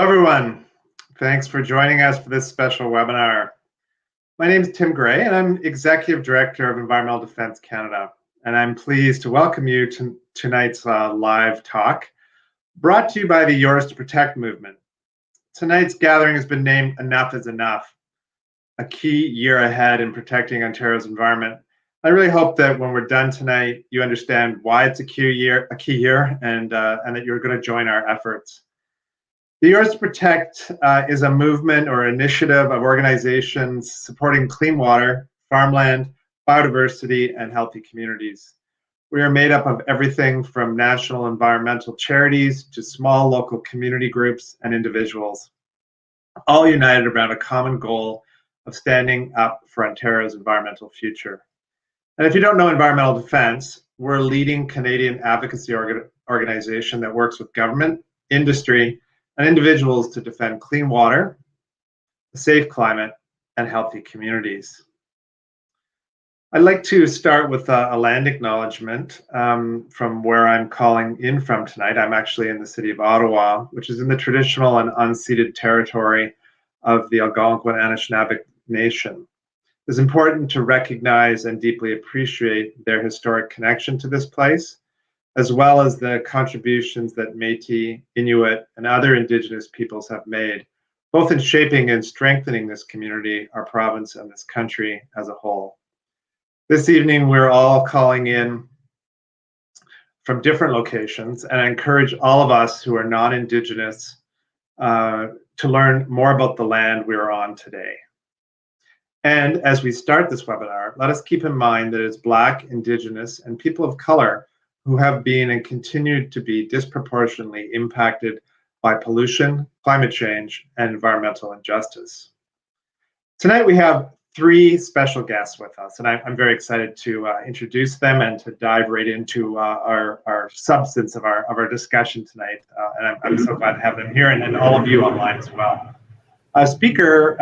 Everyone, thanks for joining us for this special webinar. My name is Tim Gray, and I'm Executive Director of Environmental Defence Canada, and I'm pleased to welcome you to tonight's live talk, brought to you by the Yours to Protect movement. Tonight's gathering has been named Enough is Enough, a key year ahead in protecting Ontario's environment. I really hope that when we're done tonight, you understand why it's a key year, and that you're going to join our efforts. The Yours to Protect is a movement or initiative of organizations supporting clean water, farmland, biodiversity, and healthy communities. We are made up of everything from national environmental charities to small local community groups and individuals, all united around a common goal of standing up for Ontario's environmental future. And if you don't know Environmental Defence, we're a leading Canadian advocacy organization that works with government, industry, and individuals to defend clean water, a safe climate, and healthy communities. I'd like to start with a land acknowledgement from where I'm calling in from tonight. I'm actually in the city of Ottawa, which is in the traditional and unceded territory of the Algonquin-Anishinaabe Nation. It's important to recognize and deeply appreciate their historic connection to this place, as well as the contributions that Métis, Inuit, and other Indigenous peoples have made, both in shaping and strengthening this community, our province, and this country as a whole. This evening, we're all calling in from different locations, and I encourage all of us who are non-Indigenous to learn more about the land we're on today. And as we start this webinar, let us keep in mind that it's Black, Indigenous, and people of color who have been and continue to be disproportionately impacted by pollution, climate change, and environmental injustice. Tonight we have three special guests with us, and I'm very excited to introduce them and to dive right into our substance of our discussion tonight. And I'm so glad to have them here and all of you online as well. Speaker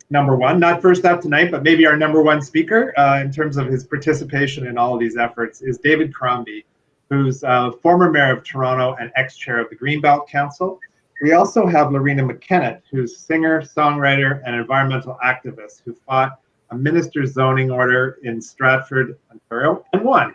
number one, not first up tonight, but maybe our number one speaker in terms of his participation in all of these efforts is David Crombie, who's former mayor of Toronto and ex-chair of the Greenbelt Council. We also have Loreena McKennitt, who's singer, songwriter, and environmental activist who fought a minister's zoning order in Stratford, Ontario, and won.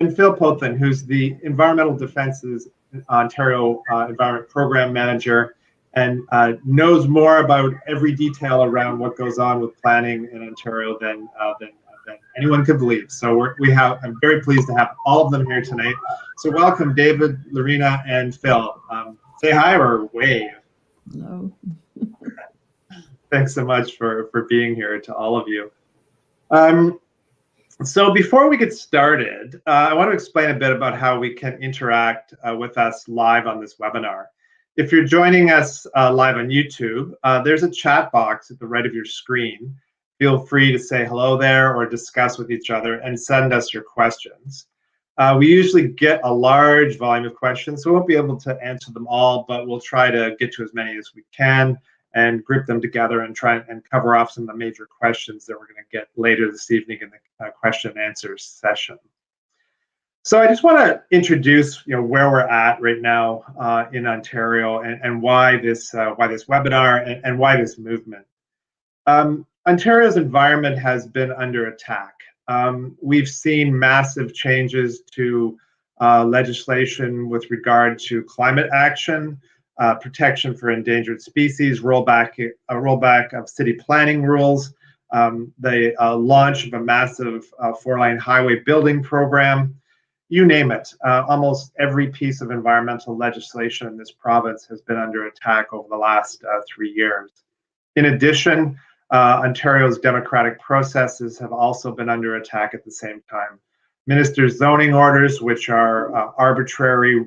And Phil Pothin, who's the Environmental Defence's Ontario Environment Program Manager and knows more about every detail around what goes on with planning in Ontario than anyone could believe. So I'm very pleased to have all of them here tonight. So welcome, David, Loreena, and Phil. Say hi or wave. Hello. Thanks so much for being here to all of you. So before we get started, I want to explain a bit about how we can interact with us live on this webinar. If you're joining us live on YouTube, there's a chat box at the right of your screen. Feel free to say hello there or discuss with each other and send us your questions. We usually get a large volume of questions, so we won't be able to answer them all, but we'll try to get to as many as we can and group them together and try and cover off some of the major questions that we're going to get later this evening in the question and answer session. So I just want to introduce, where we're at right now in Ontario and why this webinar and why this movement. Ontario's environment has been under attack. We've seen massive changes to legislation with regard to climate action, protection for endangered species, rollback of city planning rules, the launch of a massive four-lane highway building program. You name it. Almost every piece of environmental legislation in this province has been under attack over the last 3 years. In addition, Ontario's democratic processes have also been under attack at the same time. Ministers' zoning orders, which are arbitrary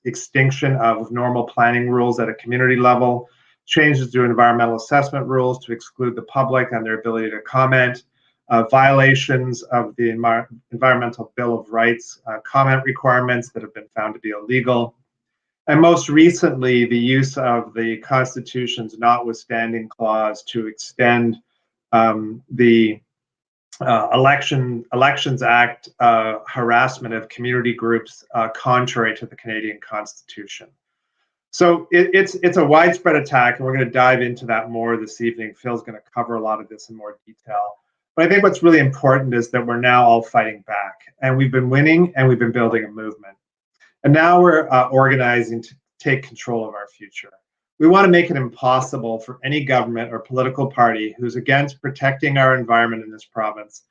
extinction of normal planning rules at a community level, changes to environmental assessment rules to exclude the public and their ability to comment, violations of the Environmental Bill of Rights, comment requirements that have been found to be illegal, and most recently, the use of the Constitution's notwithstanding clause to extend the Elections Act harassment of community groups contrary to the Canadian Constitution. So it's a widespread attack, and we're going to dive into that more this evening. Phil's going to cover a lot of this in more detail. But I think what's really important is that we're now all fighting back, and we've been winning, and we've been building a movement. And now we're organizing to take control of our future. We want to make it impossible for any government or political party who's against protecting our environment in this province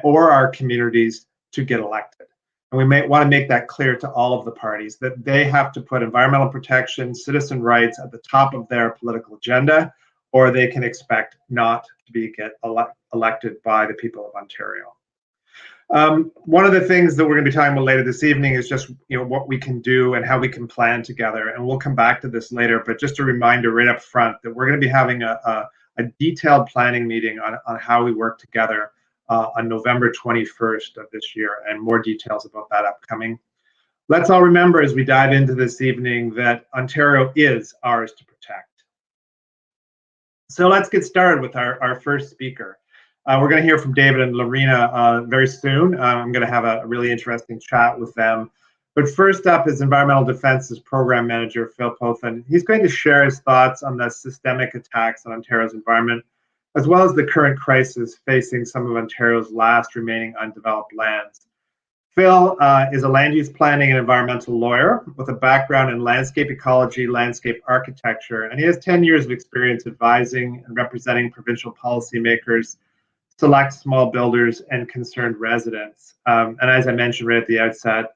or our communities to get elected. And we may want to make that clear to all of the parties that they have to put environmental protection, citizen rights at the top of their political agenda, or they can expect not to get elected by the people of Ontario. One of the things that we're going to be talking about later this evening is just what we can do and how we can plan together, and we'll come back to this later. But just a reminder right up front that we're going to be having a detailed planning meeting on how we work together on November 21st of this year, and more details about that upcoming. Let's all remember as we dive into this evening that Ontario is ours to protect. So let's get started with our first speaker. We're going to hear from David and Loreena very soon. I'm going to have a really interesting chat with them. But first up is Environmental Defence's Program Manager, Phil Pothen. He's going to share his thoughts on the systemic attacks on Ontario's environment, as well as the current crisis facing some of Ontario's last remaining undeveloped lands. Phil is a land use planning and environmental lawyer with a background in landscape ecology, landscape architecture, and he has 10 years of experience advising and representing provincial policymakers, select small builders, and concerned residents. And as I mentioned right at the outset,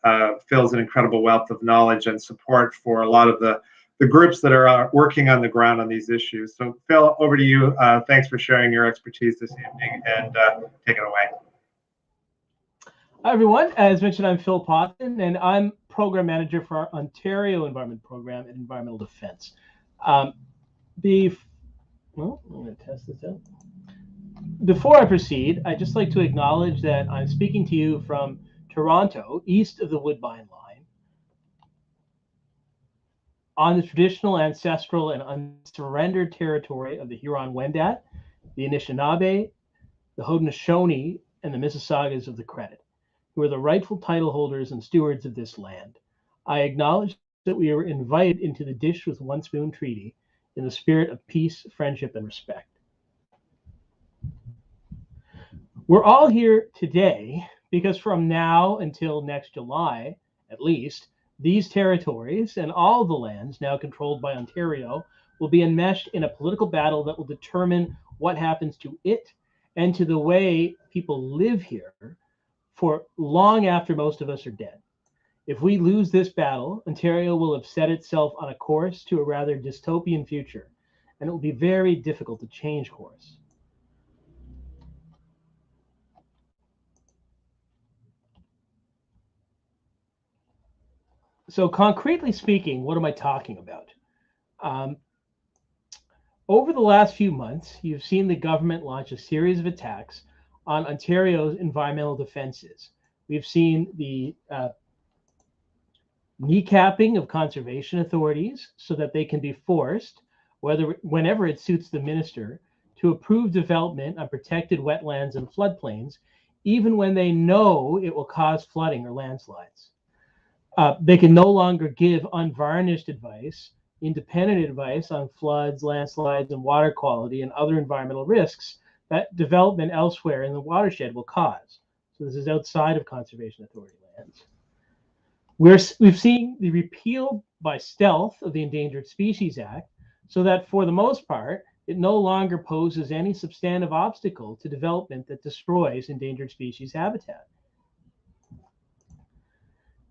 Phil's an incredible wealth of knowledge and support for a lot of the groups that are working on the ground on these issues. So Phil, over to you. Thanks for sharing your expertise this evening, and take it away. Hi everyone, as mentioned, I'm Phil Pothen, and I'm Program Manager for our Ontario Environment Program at Environmental Defence. I'm going to test this out. Before I proceed, I'd just like to acknowledge that I'm speaking to you from Toronto, east of the Woodbine Line, on the traditional, ancestral, and unsurrendered territory of the Huron-Wendat, the Anishinaabe, the Haudenosaunee, and the Mississaugas of the Credit, who are the rightful title holders and stewards of this land. I acknowledge that we are invited into the Dish with One Spoon Treaty in the spirit of peace, friendship, and respect. We're all here today because from now until next July, at least, these territories and all the lands now controlled by Ontario will be enmeshed in a political battle that will determine what happens to it and to the way people live here for long after most of us are dead. If we lose this battle, Ontario will have set itself on a course to a rather dystopian future, and it will be very difficult to change course. So concretely speaking, what am I talking about? Over the last few months, you've seen the government launch a series of attacks on Ontario's environmental defenses. We've seen the kneecapping of conservation authorities so that they can be forced, whenever it suits the minister, to approve development on protected wetlands and floodplains, even when they know it will cause flooding or landslides. They can no longer give unvarnished advice, independent advice on floods, landslides, and water quality and other environmental risks that development elsewhere in the watershed will cause. So this is outside of Conservation Authority lands. We've seen the repeal by stealth of the Endangered Species Act so that for the most part, it no longer poses any substantive obstacle to development that destroys endangered species habitat.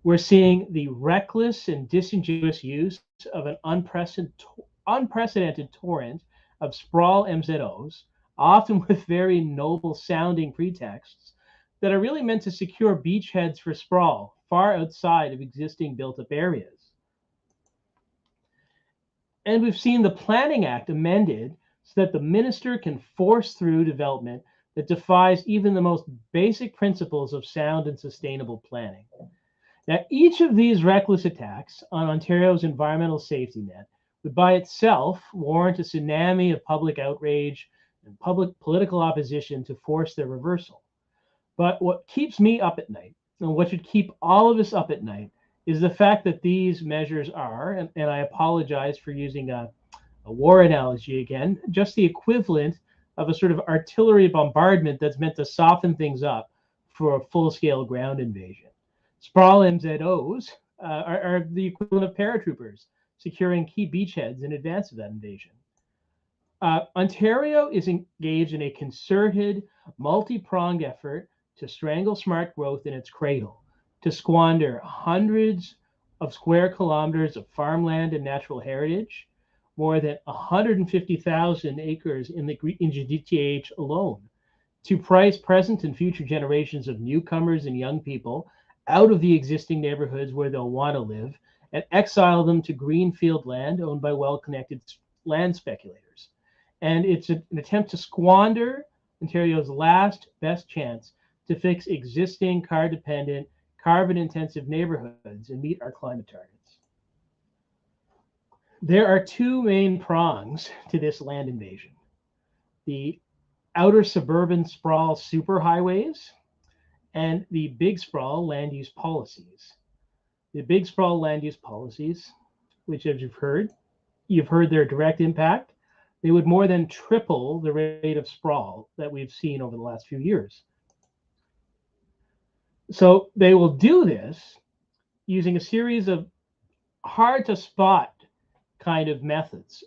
We're seeing the reckless and disingenuous use of an unprecedented torrent of sprawl MZOs, often with very noble sounding pretexts, that are really meant to secure beachheads for sprawl far outside of existing built-up areas. And we've seen the Planning Act amended so that the minister can force through development that defies even the most basic principles of sound and sustainable planning. Now, each of these reckless attacks on Ontario's environmental safety net would by itself warrant a tsunami of public outrage and public political opposition to force their reversal. But what keeps me up at night, and what should keep all of us up at night, is the fact that these measures are, and I apologize for using a war analogy again, just the equivalent of a sort of artillery bombardment that's meant to soften things up for a full-scale ground invasion. Sprawl MZOs are the equivalent of paratroopers securing key beachheads in advance of that invasion. Ontario is engaged in a concerted, multi-pronged effort to strangle smart growth in its cradle, to squander hundreds of square kilometers of farmland and natural heritage, more than 150,000 acres in GTH alone, to price present and future generations of newcomers and young people out of the existing neighborhoods where they'll want to live and exile them to greenfield land owned by well-connected land speculators. And it's an attempt to squander Ontario's last best chance to fix existing car-dependent, carbon-intensive neighborhoods and meet our climate targets. There are two main prongs to this land invasion: the outer suburban sprawl superhighways and the big sprawl land use policies. The big sprawl land use policies, which, as you've heard their direct impact. They would more than triple the rate of sprawl that we've seen over the last few years. So they will do this using a series of hard to spot kind of methods.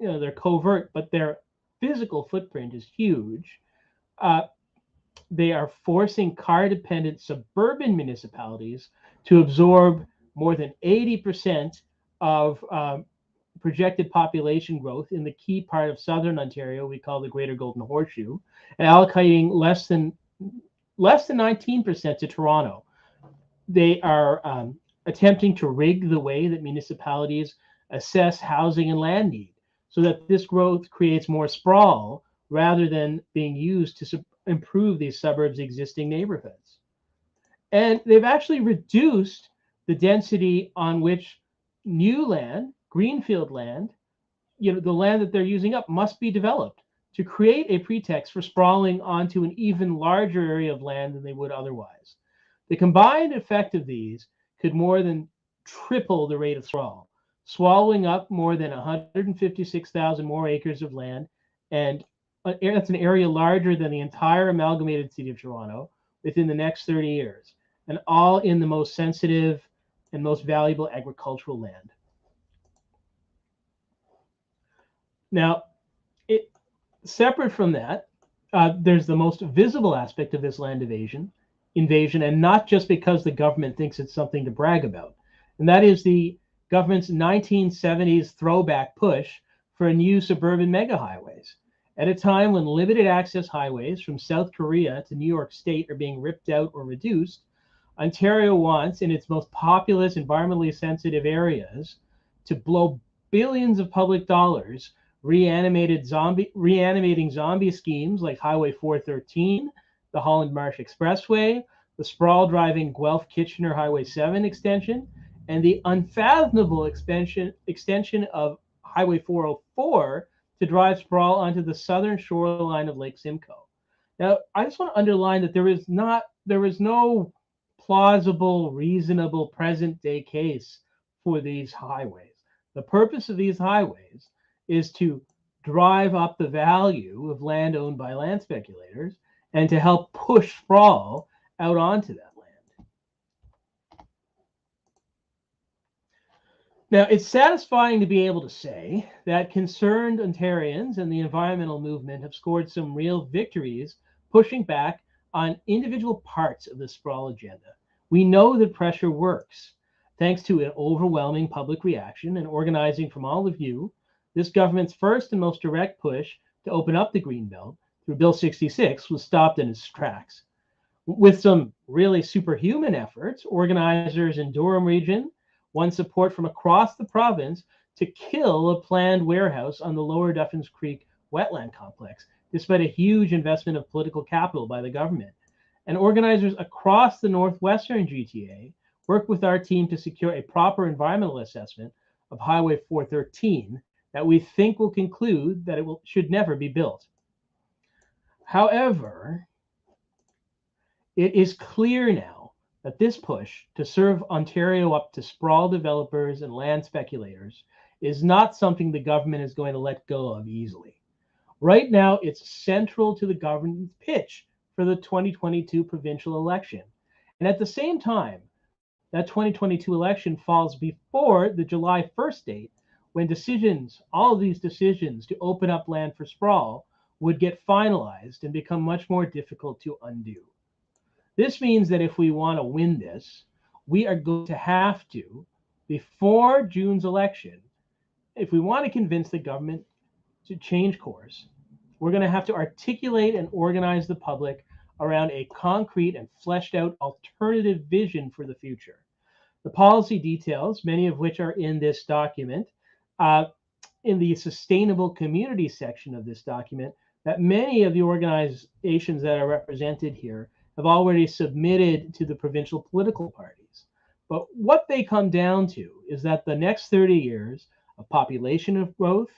They're covert, but their physical footprint is huge. They are forcing car-dependent suburban municipalities to absorb more than 80% of projected population growth in the key part of southern Ontario we call the Greater Golden Horseshoe, and allocating less than 19% to Toronto. They are attempting to rig the way that municipalities assess housing and land need, so that this growth creates more sprawl rather than being used to improve these suburbs' existing neighborhoods. And they've actually reduced the density on which new land, greenfield land, the land that they're using up must be developed to create a pretext for sprawling onto an even larger area of land than they would otherwise. The combined effect of these could more than triple the rate of sprawl, swallowing up more than 156,000 more acres of land, and that's an area larger than the entire amalgamated city of Toronto within the next 30 years, and all in the most sensitive and most valuable agricultural land. Now, separate from that, there's the most visible aspect of this land invasion, and not just because the government thinks it's something to brag about, and that is the government's 1970s throwback push for new suburban mega highways. At a time when limited access highways from South Korea to New York State are being ripped out or reduced, Ontario wants, in its most populous, environmentally sensitive areas, to blow billions of public dollars reanimating zombie schemes like Highway 413, the Holland Marsh Expressway, the sprawl-driving Guelph-Kitchener Highway 7 extension, and the unfathomable extension of Highway 404 to drive sprawl onto the southern shoreline of Lake Simcoe. Now, I just want to underline that there is no plausible, reasonable present-day case for these highways. The purpose of these highways is to drive up the value of land owned by land speculators and to help push sprawl out onto that land. Now, it's satisfying to be able to say that concerned Ontarians and the environmental movement have scored some real victories pushing back on individual parts of the sprawl agenda. We know that pressure works. Thanks to an overwhelming public reaction and organizing from all of you, this government's first and most direct push to open up the Greenbelt through Bill 66 was stopped in its tracks. With some really superhuman efforts, organizers in Durham region won support from across the province to kill a planned warehouse on the Lower Duffins Creek wetland complex, despite a huge investment of political capital by the government. And organizers across the northwestern GTA worked with our team to secure a proper environmental assessment of Highway 413 that we think will conclude that it should never be built. However, it is clear now that this push to serve Ontario up to sprawl developers and land speculators is not something the government is going to let go of easily. Right now, it's central to the government's pitch for the 2022 provincial election. And at the same time, that 2022 election falls before the July 1st date when all of these decisions to open up land for sprawl would get finalized and become much more difficult to undo. This means that if we want to win this, we are going to have to, before June's election, if we want to convince the government to change course, we're going to have to articulate and organize the public around a concrete and fleshed out alternative vision for the future. The policy details, many of which are in this document, in the sustainable community section of this document, that many of the organizations that are represented here have already submitted to the provincial political parties. But what they come down to is that the next 30 years of population growth,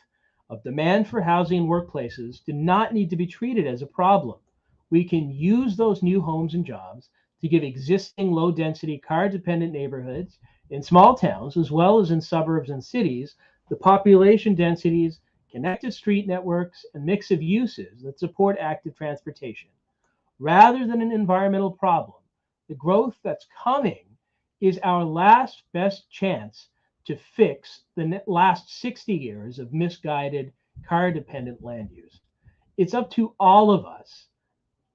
of demand for housing and workplaces do not need to be treated as a problem. We can use those new homes and jobs to give existing low-density car-dependent neighborhoods in small towns, as well as in suburbs and cities, the population densities, connected street networks, and mix of uses that support active transportation. Rather than an environmental problem, the growth that's coming is our last best chance to fix the last 60 years of misguided car-dependent land use. It's up to all of us,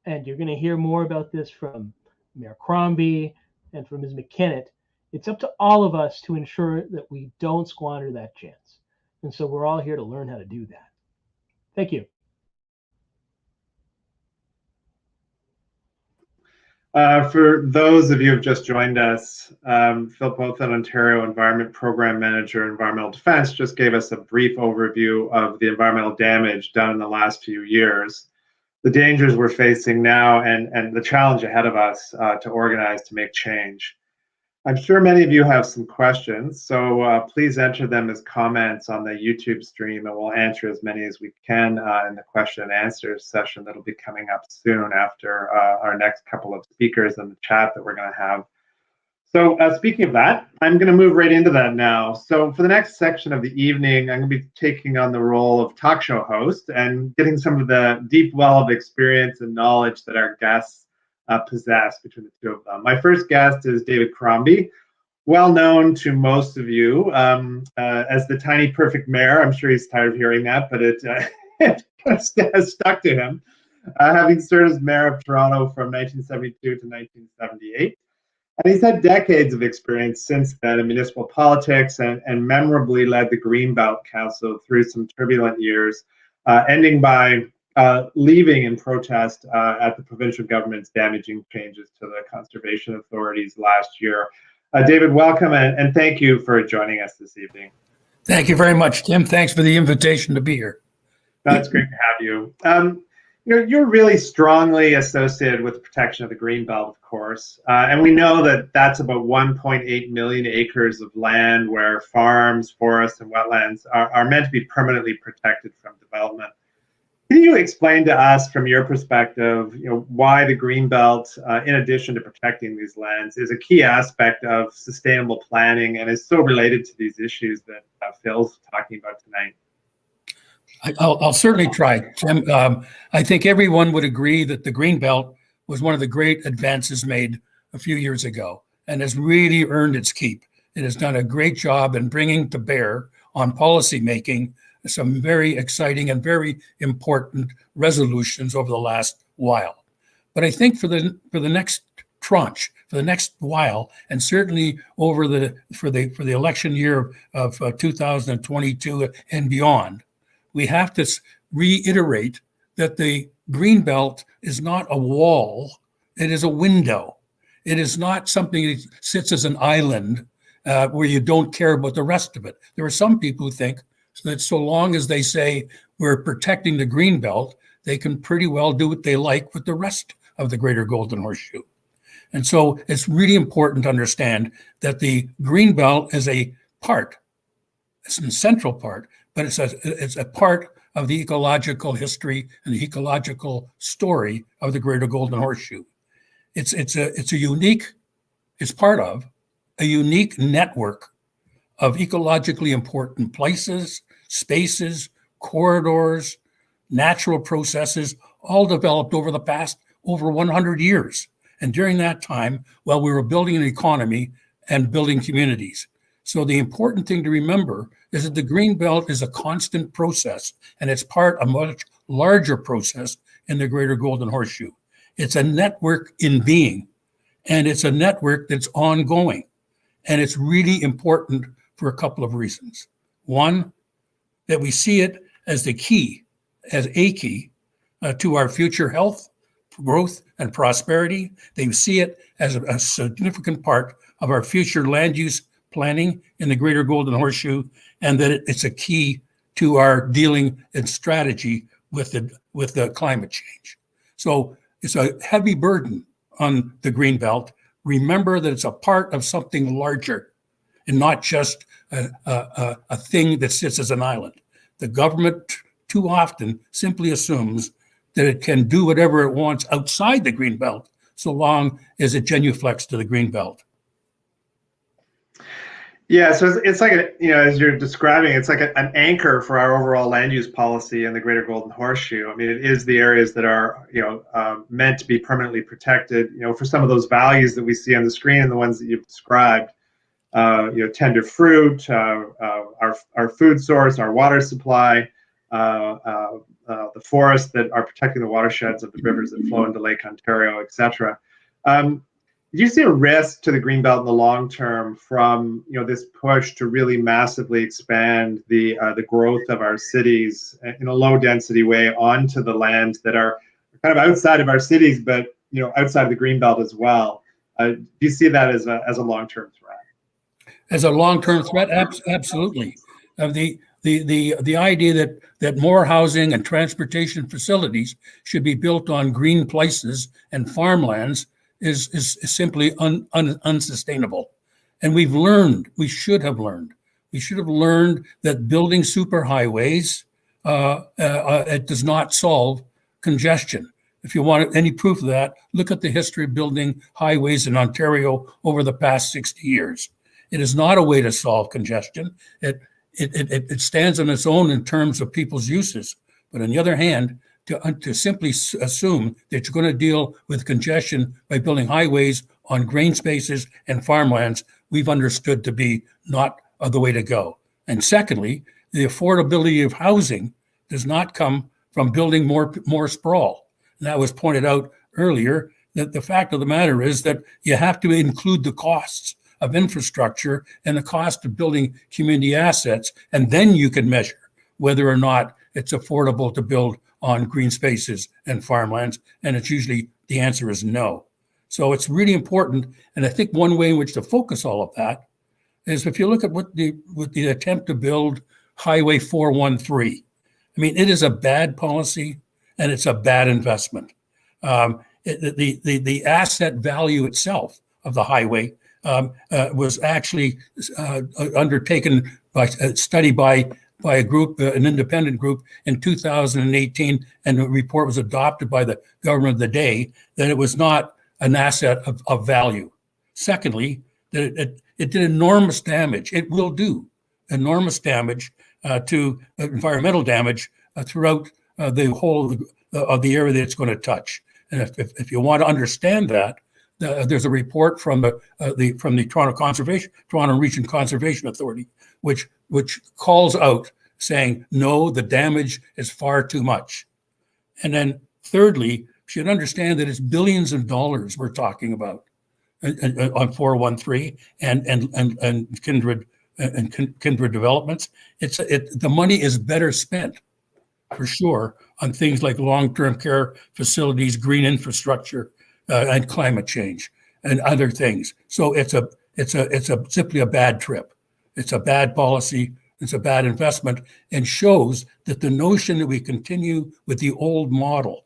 and you're going to hear more about this from Mayor Crombie and from Ms. McKennitt. It's up to all of us to ensure that we don't squander that chance. And so we're all here to learn how to do that. Thank you. For those of you who have just joined us, Phil Pothan, Ontario Environment Program Manager, Environmental Defence, just gave us a brief overview of the environmental damage done in the last few years, the dangers we're facing now, and the challenge ahead of us to organize to make change. I'm sure many of you have some questions, so please enter them as comments on the YouTube stream, and we'll answer as many as we can in the question and answer session that'll be coming up soon after our next couple of speakers in the chat that we're going to have. So speaking of that, I'm going to move right into that now. So for the next section of the evening, I'm going to be taking on the role of talk show host and getting some of the deep well of experience and knowledge that our guests possess between the two of them. My first guest is David Crombie, well known to most of you as the tiny perfect mayor. I'm sure he's tired of hearing that, but it has stuck to him, having served as mayor of Toronto from 1972 to 1978. And he's had decades of experience since then in municipal politics and memorably led the Greenbelt Council through some turbulent years, ending by leaving in protest at the provincial government's damaging changes to the conservation authorities last year. David, welcome, and thank you for joining us this evening. Thank you very much, Tim. Thanks for the invitation to be here. That's great to have you. You're really strongly associated with the protection of the Greenbelt, of course, and we know that that's about 1.8 million acres of land where farms, forests, and wetlands are meant to be permanently protected from development. Can you explain to us, from your perspective, why the Greenbelt, in addition to protecting these lands, is a key aspect of sustainable planning and is so related to these issues that Phil's talking about tonight? I'll certainly try, Tim. I think everyone would agree that the Greenbelt was one of the great advances made a few years ago and has really earned its keep. It has done a great job in bringing to bear on policy making some very exciting and very important resolutions over the last while. But I think for the next tranche, for the next while, and certainly over for the election year of 2022 and beyond, we have to reiterate that the Greenbelt is not a wall; it is a window. It is not something that sits as an island where you don't care about the rest of it. There are some people who think that so long as they say we're protecting the Greenbelt, they can pretty well do what they like with the rest of the Greater Golden Horseshoe. And so it's really important to understand that the Greenbelt is a part, it's an essential part, but it's a part of the ecological history and the ecological story of the Greater Golden Horseshoe. It's a unique is part of a unique network of ecologically important places, spaces, corridors, natural processes, all developed over the past over 100 years. And during that time, while we were building an economy and building communities. So the important thing to remember is that the Greenbelt is a constant process, and it's part of a much larger process in the Greater Golden Horseshoe. It's a network in being, and it's a network that's ongoing. And it's really important for a couple of reasons. One, that we see it as the key, as a key to our future health, growth, and prosperity. They see it as a significant part of our future land use planning in the Greater Golden Horseshoe, and that it's a key to our dealing and strategy with the climate change. So it's a heavy burden on the Greenbelt. Remember that it's a part of something larger and not just a thing that sits as an island. The government too often simply assumes that it can do whatever it wants outside the Greenbelt, so long as it genuflects to the Greenbelt. Yeah, so it's like, as you're describing, it's like an anchor for our overall land use policy in the Greater Golden Horseshoe. I mean, it is the areas that are, meant to be permanently protected, for some of those values that we see on the screen and the ones that you've described, tender fruit, our food source, our water supply, the forests that are protecting the watersheds of the rivers that flow into Lake Ontario, etc. Do you see a risk to the Greenbelt in the long term from this push to really massively expand the growth of our cities in a low density way onto the lands that are kind of outside of our cities, but outside of the Greenbelt as well? Do you see that as a long term threat? As a long term threat, absolutely. The idea that more housing and transportation facilities should be built on green places and farmlands is simply unsustainable. And we should have learned that building superhighways it does not solve congestion. If you want any proof of that, look at the history of building highways in Ontario over the past 60 years. It is not a way to solve congestion. It stands on its own in terms of people's uses. But on the other hand, to simply assume that you're going to deal with congestion by building highways on green spaces and farmlands, we've understood to be not the way to go. And secondly, the affordability of housing does not come from building more sprawl. And that was pointed out earlier, that the fact of the matter is that you have to include the costs of infrastructure and the cost of building community assets, and then you can measure whether or not it's affordable to build on green spaces and farmlands, and it's usually the answer is no. So it's really important, and I think one way in which to focus all of that is if you look at what the attempt to build Highway 413. I mean, it is a bad policy and it's a bad investment. The asset value itself of the highway was actually undertaken by a study by a group, an independent group, in 2018, and the report was adopted by the government of the day, that it was not an asset of value. Secondly, that it did enormous damage. It will do enormous damage to environmental damage throughout the whole of the area that it's going to touch. And if you want to understand that, there's a report from the Toronto Region Conservation Authority, which calls out saying, no, the damage is far too much. And then thirdly, you should understand that it's billions of dollars we're talking about on 413 and kindred developments. The money is better spent for sure on things like long-term care facilities, green infrastructure, and climate change and other things. So it's simply a bad trip. It's a bad policy. It's a bad investment, and shows that the notion that we continue with the old model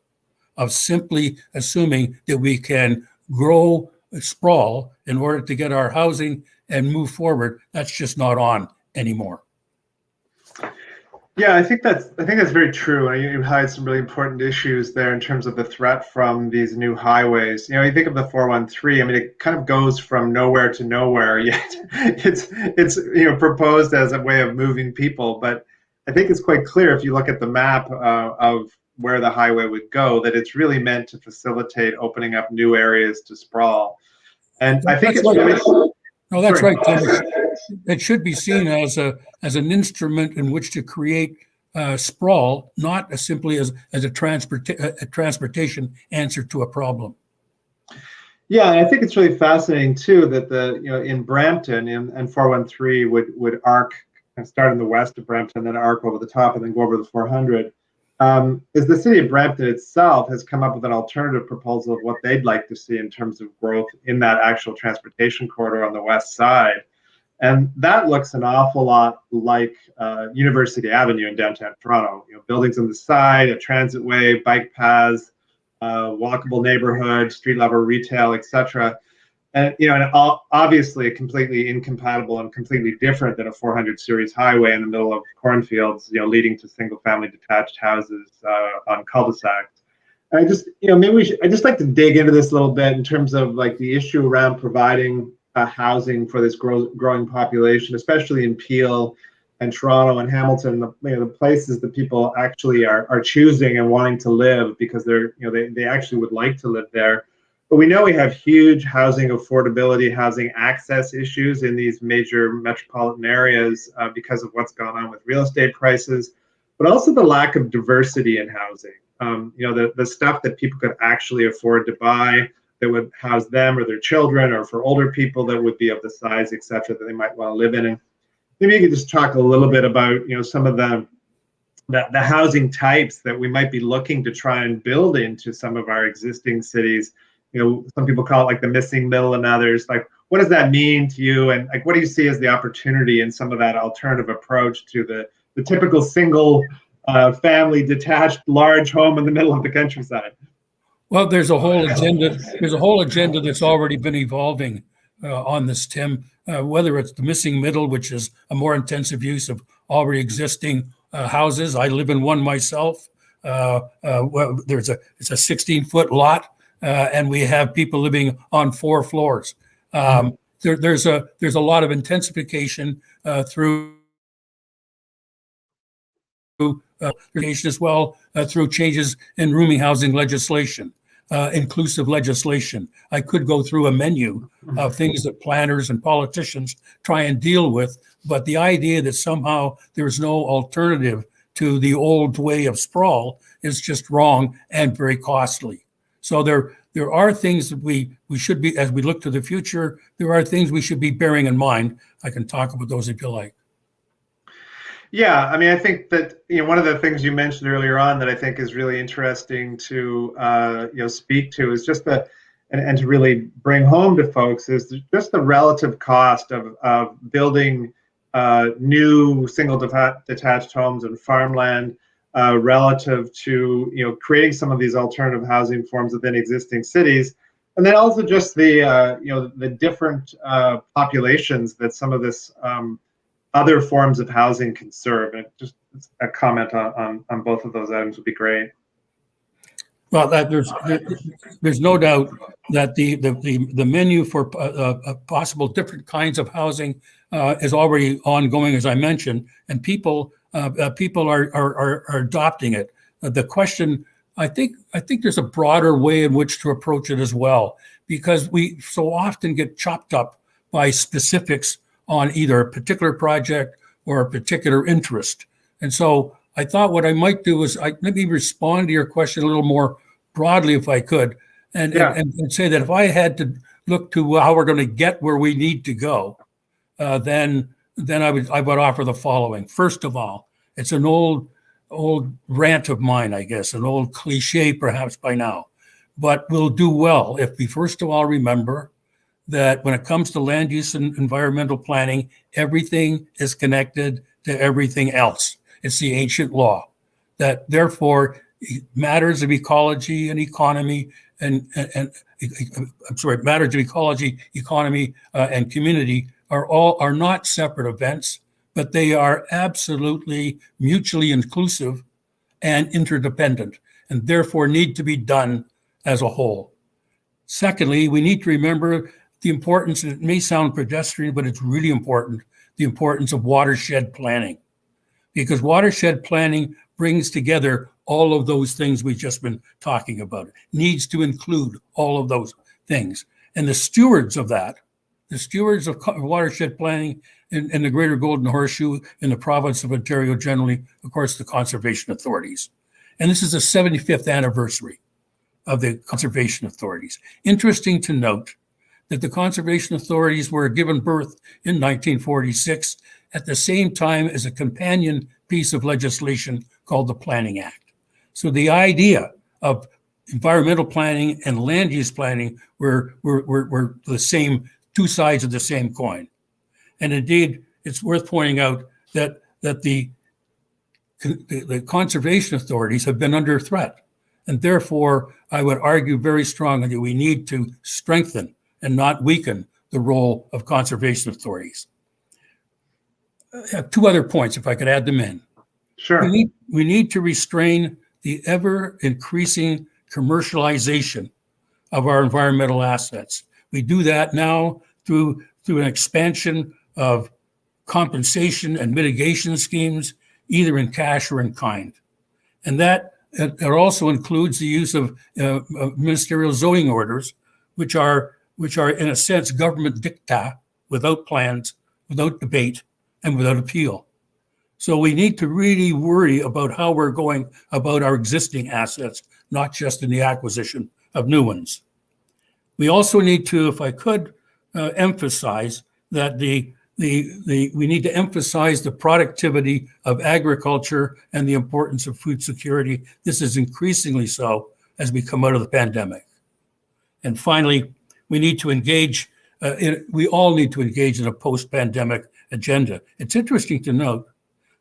of simply assuming that we can grow sprawl in order to get our housing and move forward, that's just not on anymore. Yeah, I think that's very true. And you highlight some really important issues there in terms of the threat from these new highways. You think of the 413. I mean, it kind of goes from nowhere to nowhere. Yet it's proposed as a way of moving people. But I think it's quite clear if you look at the map of where the highway would go that it's really meant to facilitate opening up new areas to sprawl. And I think That's it's right. really No, that's sorry. right, Tim. It should be seen as an instrument in which to create sprawl, not simply as a transportation answer to a problem. Yeah, and I think it's really fascinating too that in Brampton and 413 would arc and start in the west of Brampton, then arc over the top, and then go over the 400. Is the city of Brampton itself has come up with an alternative proposal of what they'd like to see in terms of growth in that actual transportation corridor on the west side. And that looks an awful lot like University Avenue in downtown Toronto. Buildings on the side, a transit way, bike paths, walkable neighborhood, street level retail, etc. And obviously completely incompatible and completely different than a 400 series highway in the middle of cornfields, leading to single family detached houses on cul-de-sacs. And I just, maybe I just like to dig into this a little bit in terms of like the issue around providing housing for this growing population, especially in Peel and Toronto and Hamilton, the places that people actually are choosing and wanting to live because they actually would like to live there. But we know we have huge housing affordability, housing access issues in these major metropolitan areas because of what's gone on with real estate prices, but also the lack of diversity in housing. The stuff that people could actually afford to buy that would house them or their children, or for older people that would be of the size, et cetera, that they might want to live in. And maybe you could just talk a little bit about, some of the housing types that we might be looking to try and build into some of our existing cities. Some people call it like the missing middle and others. Like, what does that mean to you? And like, what do you see as the opportunity in some of that alternative approach to the typical single family detached large home in the middle of the countryside? Well, there's a whole agenda. There's a whole agenda that's already been evolving on this, Tim. Whether it's the missing middle, which is a more intensive use of already existing houses. I live in one myself. It's a 16-foot lot, and we have people living on 4 floors. There's a lot of intensification through as well through changes in rooming housing legislation, inclusive legislation. I could go through a menu of things that planners and politicians try and deal with, but the idea that somehow there's no alternative to the old way of sprawl is just wrong and very costly. So there are things that we should be, as we look to the future, there are things we should be bearing in mind. I can talk about those if you like. Yeah, I mean, I think that one of the things you mentioned earlier on that I think is really interesting to speak to is just and to really bring home to folks is just the relative cost of building new single detached homes and farmland relative to creating some of these alternative housing forms within existing cities, and then also just the different populations that some of this other forms of housing can serve. And just a comment on both of those items would be great. Well, there's no doubt that the menu for possible different kinds of housing is already ongoing, as I mentioned, and people are adopting it. The question, I think there's a broader way in which to approach it as well, because we so often get chopped up by specifics on either a particular project or a particular interest. And so I thought what I might do is maybe respond to your question a little more broadly, if I could, and say that if I had to look to how we're going to get where we need to go, then I would offer the following. First of all, it's an old rant of mine, I guess, an old cliche perhaps by now, but we'll do well if we first of all remember that when it comes to land use and environmental planning, everything is connected to everything else. It's the ancient law that therefore matters of ecology and economy matters of ecology, economy, and community are not separate events, but they are absolutely mutually inclusive and interdependent, and therefore need to be done as a whole. Secondly, we need to remember the importance, it may sound pedestrian, but it's really important, the importance of watershed planning. Because watershed planning brings together all of those things we've just been talking about. It needs to include all of those things. And the stewards of that, the stewards of watershed planning in the Greater Golden Horseshoe, in the province of Ontario generally, of course, the conservation authorities. And this is the 75th anniversary of the conservation authorities. Interesting to note that the conservation authorities were given birth in 1946 at the same time as a companion piece of legislation called the Planning Act. So the idea of environmental planning and land use planning were the same, two sides of the same coin. And indeed, it's worth pointing out that the conservation authorities have been under threat. And therefore, I would argue very strongly that we need to strengthen and not weaken the role of conservation authorities. I have two other points, if I could add them in. Sure. We need to restrain the ever-increasing commercialization of our environmental assets. We do that now through an expansion of compensation and mitigation schemes, either in cash or in kind. And that it also includes the use of ministerial zoning orders, which are in a sense government dicta, without plans, without debate, and without appeal. So we need to really worry about how we're going about our existing assets, not just in the acquisition of new ones. We also need to, if I could, emphasize that we need to emphasize the productivity of agriculture and the importance of food security. This is increasingly so as we come out of the pandemic. And finally, we need to engage, we all need to engage in a post-pandemic agenda. It's interesting to note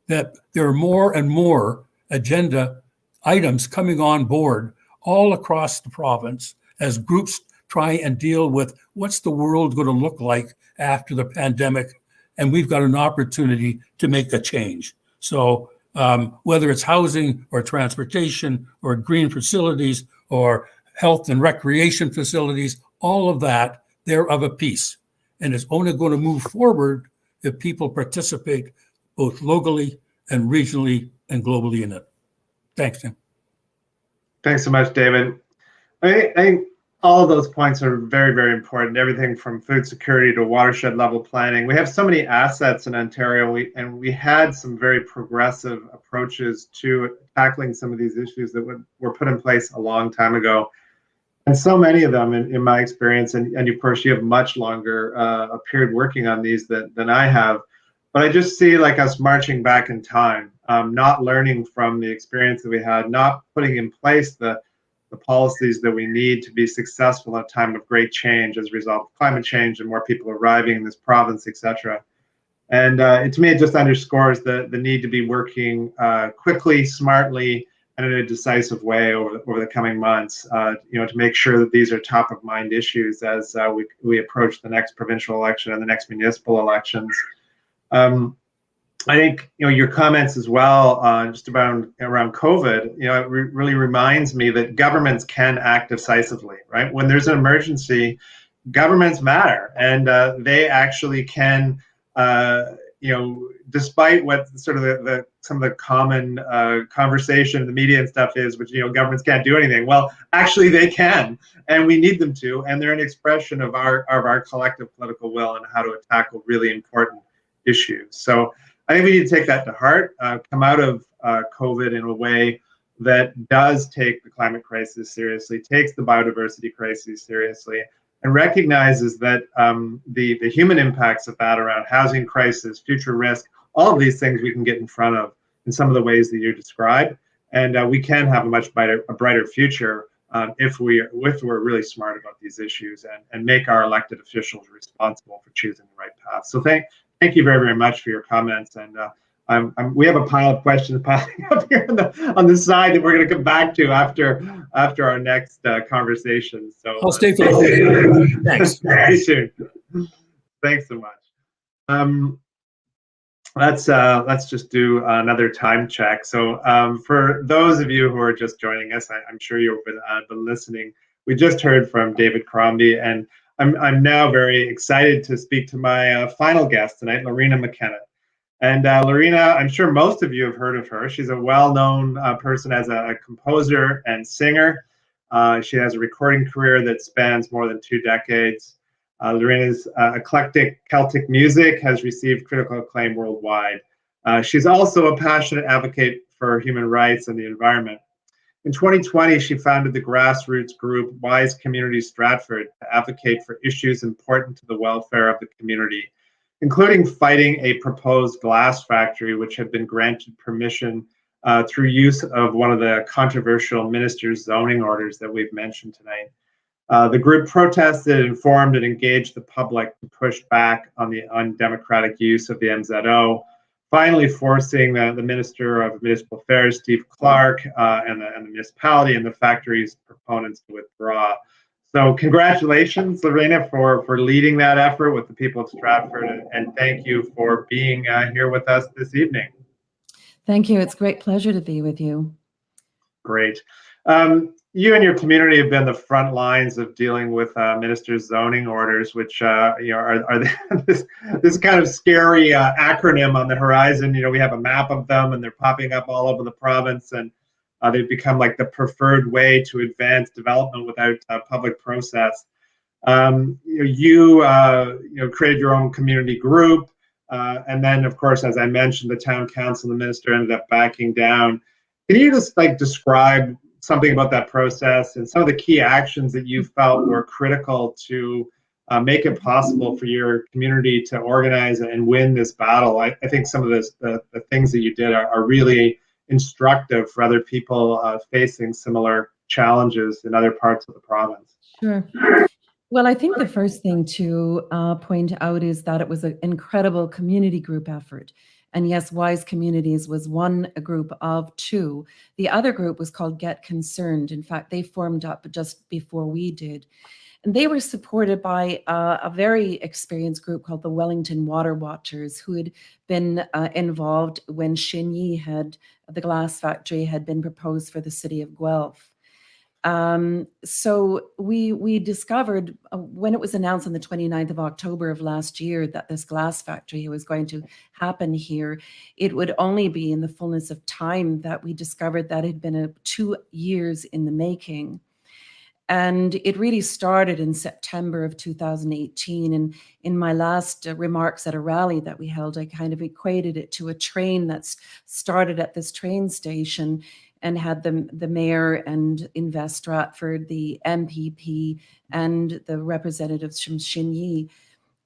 that there are more and more agenda items coming on board all across the province as groups try and deal with what's the world going to look like after the pandemic. And we've got an opportunity to make a change. So whether it's housing or transportation or green facilities or health and recreation facilities, all of that, they're of a piece. And it's only going to move forward if people participate both locally and regionally and globally in it. Thanks, Tim. Thanks so much, David. I think all of those points are very, very important. Everything from food security to watershed level planning. We have so many assets in Ontario, and we had some very progressive approaches to tackling some of these issues that were put in place a long time ago. And so many of them, in my experience, and of course you have much longer a period working on these than I have, but I just see like us marching back in time, not learning from the experience that we had, not putting in place the policies that we need to be successful at a time of great change as a result of climate change and more people arriving in this province, etc. And to me, it just underscores the need to be working quickly, smartly, and in a decisive way over the coming months, to make sure that these are top of mind issues as we approach the next provincial election and the next municipal elections. I think your comments as well, just around COVID, it really reminds me that governments can act decisively, right? When there's an emergency, governments matter, and they actually can, despite what sort of some of the common conversation in the media and stuff is, which governments can't do anything. Well, actually they can, and we need them to, and they're an expression of our collective political will and how to tackle really important issues. So I think we need to take that to heart, come out of COVID in a way that does take the climate crisis seriously, takes the biodiversity crisis seriously, and recognizes that the human impacts of that around housing crisis, future risk, all of these things we can get in front of in some of the ways that you described, and we can have a much brighter future if we're really smart about these issues and make our elected officials responsible for choosing the right path. So thank you very, very much for your comments, and we have a pile of questions piling up here on the side that we're going to come back to after our next conversation. So I'll stay for the Thanks. Stay tuned. Thanks so much. Let's just do another time check. So for those of you who are just joining us, I'm sure you've been listening. We just heard from David Crombie, and I'm now very excited to speak to my final guest tonight, Loreena McKennitt. And Loreena, I'm sure most of you have heard of her. She's a well-known person as a composer and singer. She has a recording career that spans more than 2 decades. Loreena's eclectic Celtic music has received critical acclaim worldwide. She's also a passionate advocate for human rights and the environment. In 2020, she founded the grassroots group Wise Community Stratford to advocate for issues important to the welfare of the community, including fighting a proposed glass factory, which had been granted permission through use of one of the controversial minister's zoning orders that we've mentioned tonight. The group protested, informed, and engaged the public to push back on the undemocratic use of the MZO, finally forcing the Minister of Municipal Affairs, Steve Clark, and the municipality and the factory's proponents to withdraw. So congratulations, Loreena, for leading that effort with the people of Stratford, and thank you for being here with us this evening. Thank you. It's a great pleasure to be with you. Great. You and your community have been the front lines of dealing with minister's zoning orders, which are this kind of scary acronym on the horizon. We have a map of them, and they're popping up all over the province, and they've become like the preferred way to advance development without public process. You created your own community group, and then, of course, as I mentioned, the town council and the minister ended up backing down. Can you just describe something about that process and some of the key actions that you felt were critical to make it possible for your community to organize and win this battle? I think some of the things that you did are really instructive for other people facing similar challenges in other parts of the province. Sure. Well, I think the first thing to point out is that it was an incredible community group effort. And yes, Wise Communities was one group of 2. The other group was called Get Concerned. In fact, they formed up just before we did. And they were supported by a very experienced group called the Wellington Water Watchers, who had been involved when the glass factory had been proposed for the city of Guelph. So we discovered when it was announced on the 29th of October of last year that this glass factory was going to happen here, it would only be in the fullness of time that we discovered that it had been 2 years in the making. And it really started in September of 2018. And in my last remarks at a rally that we held, I kind of equated it to a train that's started at this train station and had the mayor and Invest Stratford, the MPP, and the representatives from Shinyi.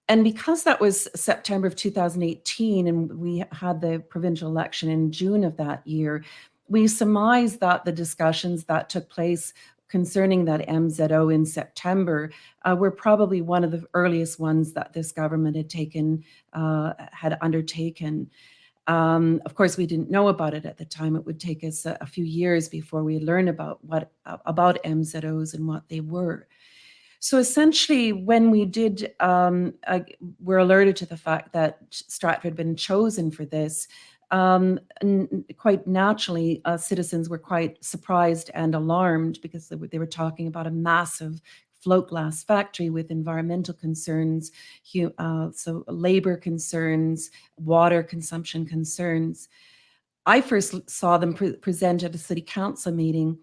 And because that was September of 2018, and we had the provincial election in June of that year, we surmised that the discussions that took place concerning that MZO in September were probably one of the earliest ones that this government had undertaken. Of course, we didn't know about it at the time. It would take us a few years before we learned about MZOs and what they were. So essentially, when we did, we're alerted to the fact that Stratford had been chosen for this. Quite naturally, citizens were quite surprised and alarmed because they were talking about a massive float glass factory with environmental concerns, so labor concerns, water consumption concerns. I first saw them present at a city council meeting,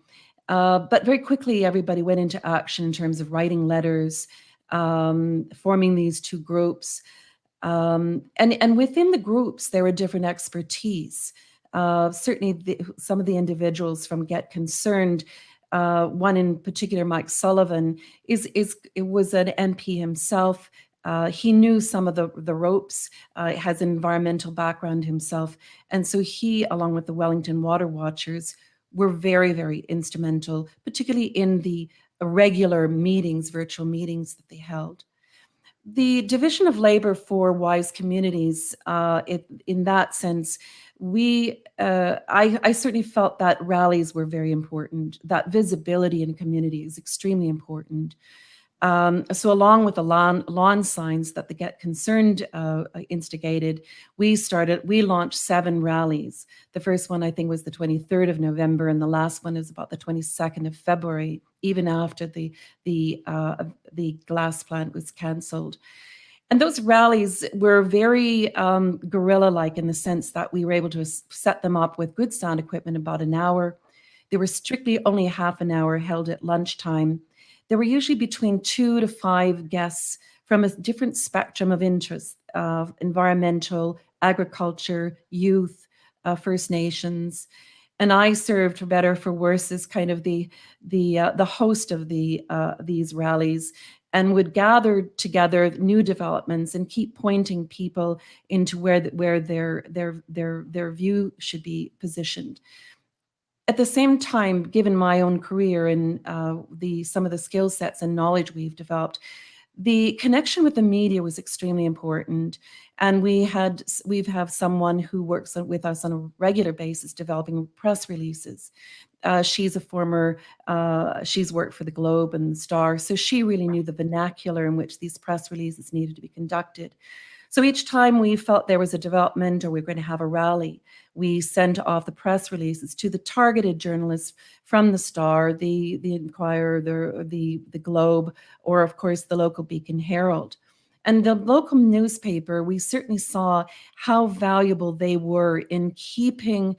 but very quickly everybody went into action in terms of writing letters, forming these 2 groups. And within the groups, there were different expertise. Certainly some of the individuals from Get Concerned, one in particular, Mike Sullivan, was an MP himself. He knew some of the ropes, has an environmental background himself. And so he, along with the Wellington Water Watchers, were very, very instrumental, particularly in the regular meetings, virtual meetings that they held. The division of labor for Wise Communities, in that sense, I certainly felt that rallies were very important, that visibility in community is extremely important. So along with the lawn signs that the Get Concerned instigated, we launched 7 rallies. The first one, I think, was the 23rd of November, and the last one is about the 22nd of February, even after the glass plant was cancelled. And those rallies were very guerrilla-like in the sense that we were able to set them up with good sound equipment about an hour. They were strictly only half an hour, held at lunchtime. There were usually between 2 to 5 guests from a different spectrum of interests, environmental, agriculture, youth, First Nations. And I served, for better or for worse, as kind of the host of these rallies, and would gather together new developments and keep pointing people into where their view should be positioned. At the same time, given my own career and some of the skill sets and knowledge we've developed, the connection with the media was extremely important. And we have someone who works with us on a regular basis developing press releases. She's she's worked for the Globe and the Star, so she really knew the vernacular in which these press releases needed to be conducted. So each time we felt there was a development or we were going to have a rally, we sent off the press releases to the targeted journalists from the Star, the Inquirer, the Globe, or of course the local Beacon Herald. And the local newspaper, we certainly saw how valuable they were in keeping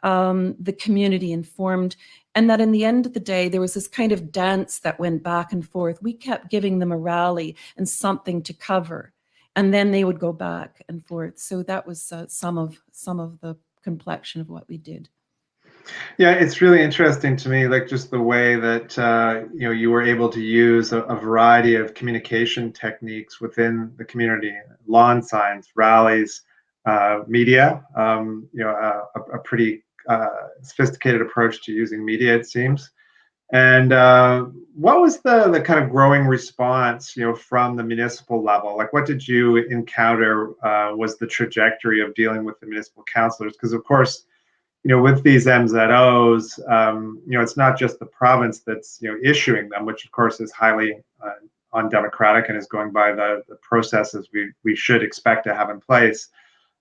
the community informed, and that in the end of the day, there was this kind of dance that went back and forth. We kept giving them a rally and something to cover, and then they would go back and forth. So that was some of the complexion of what we did. Yeah, it's really interesting to me, like just the way that you were able to use a variety of communication techniques within the community: lawn signs, rallies, media. A pretty sophisticated approach to using media, it seems. And what was the kind of growing response, from the municipal level? Like, what did you encounter was the trajectory of dealing with the municipal councillors? Because of course, with these MZOs, it's not just the province that's issuing them, which of course is highly undemocratic and is going by the processes we should expect to have in place.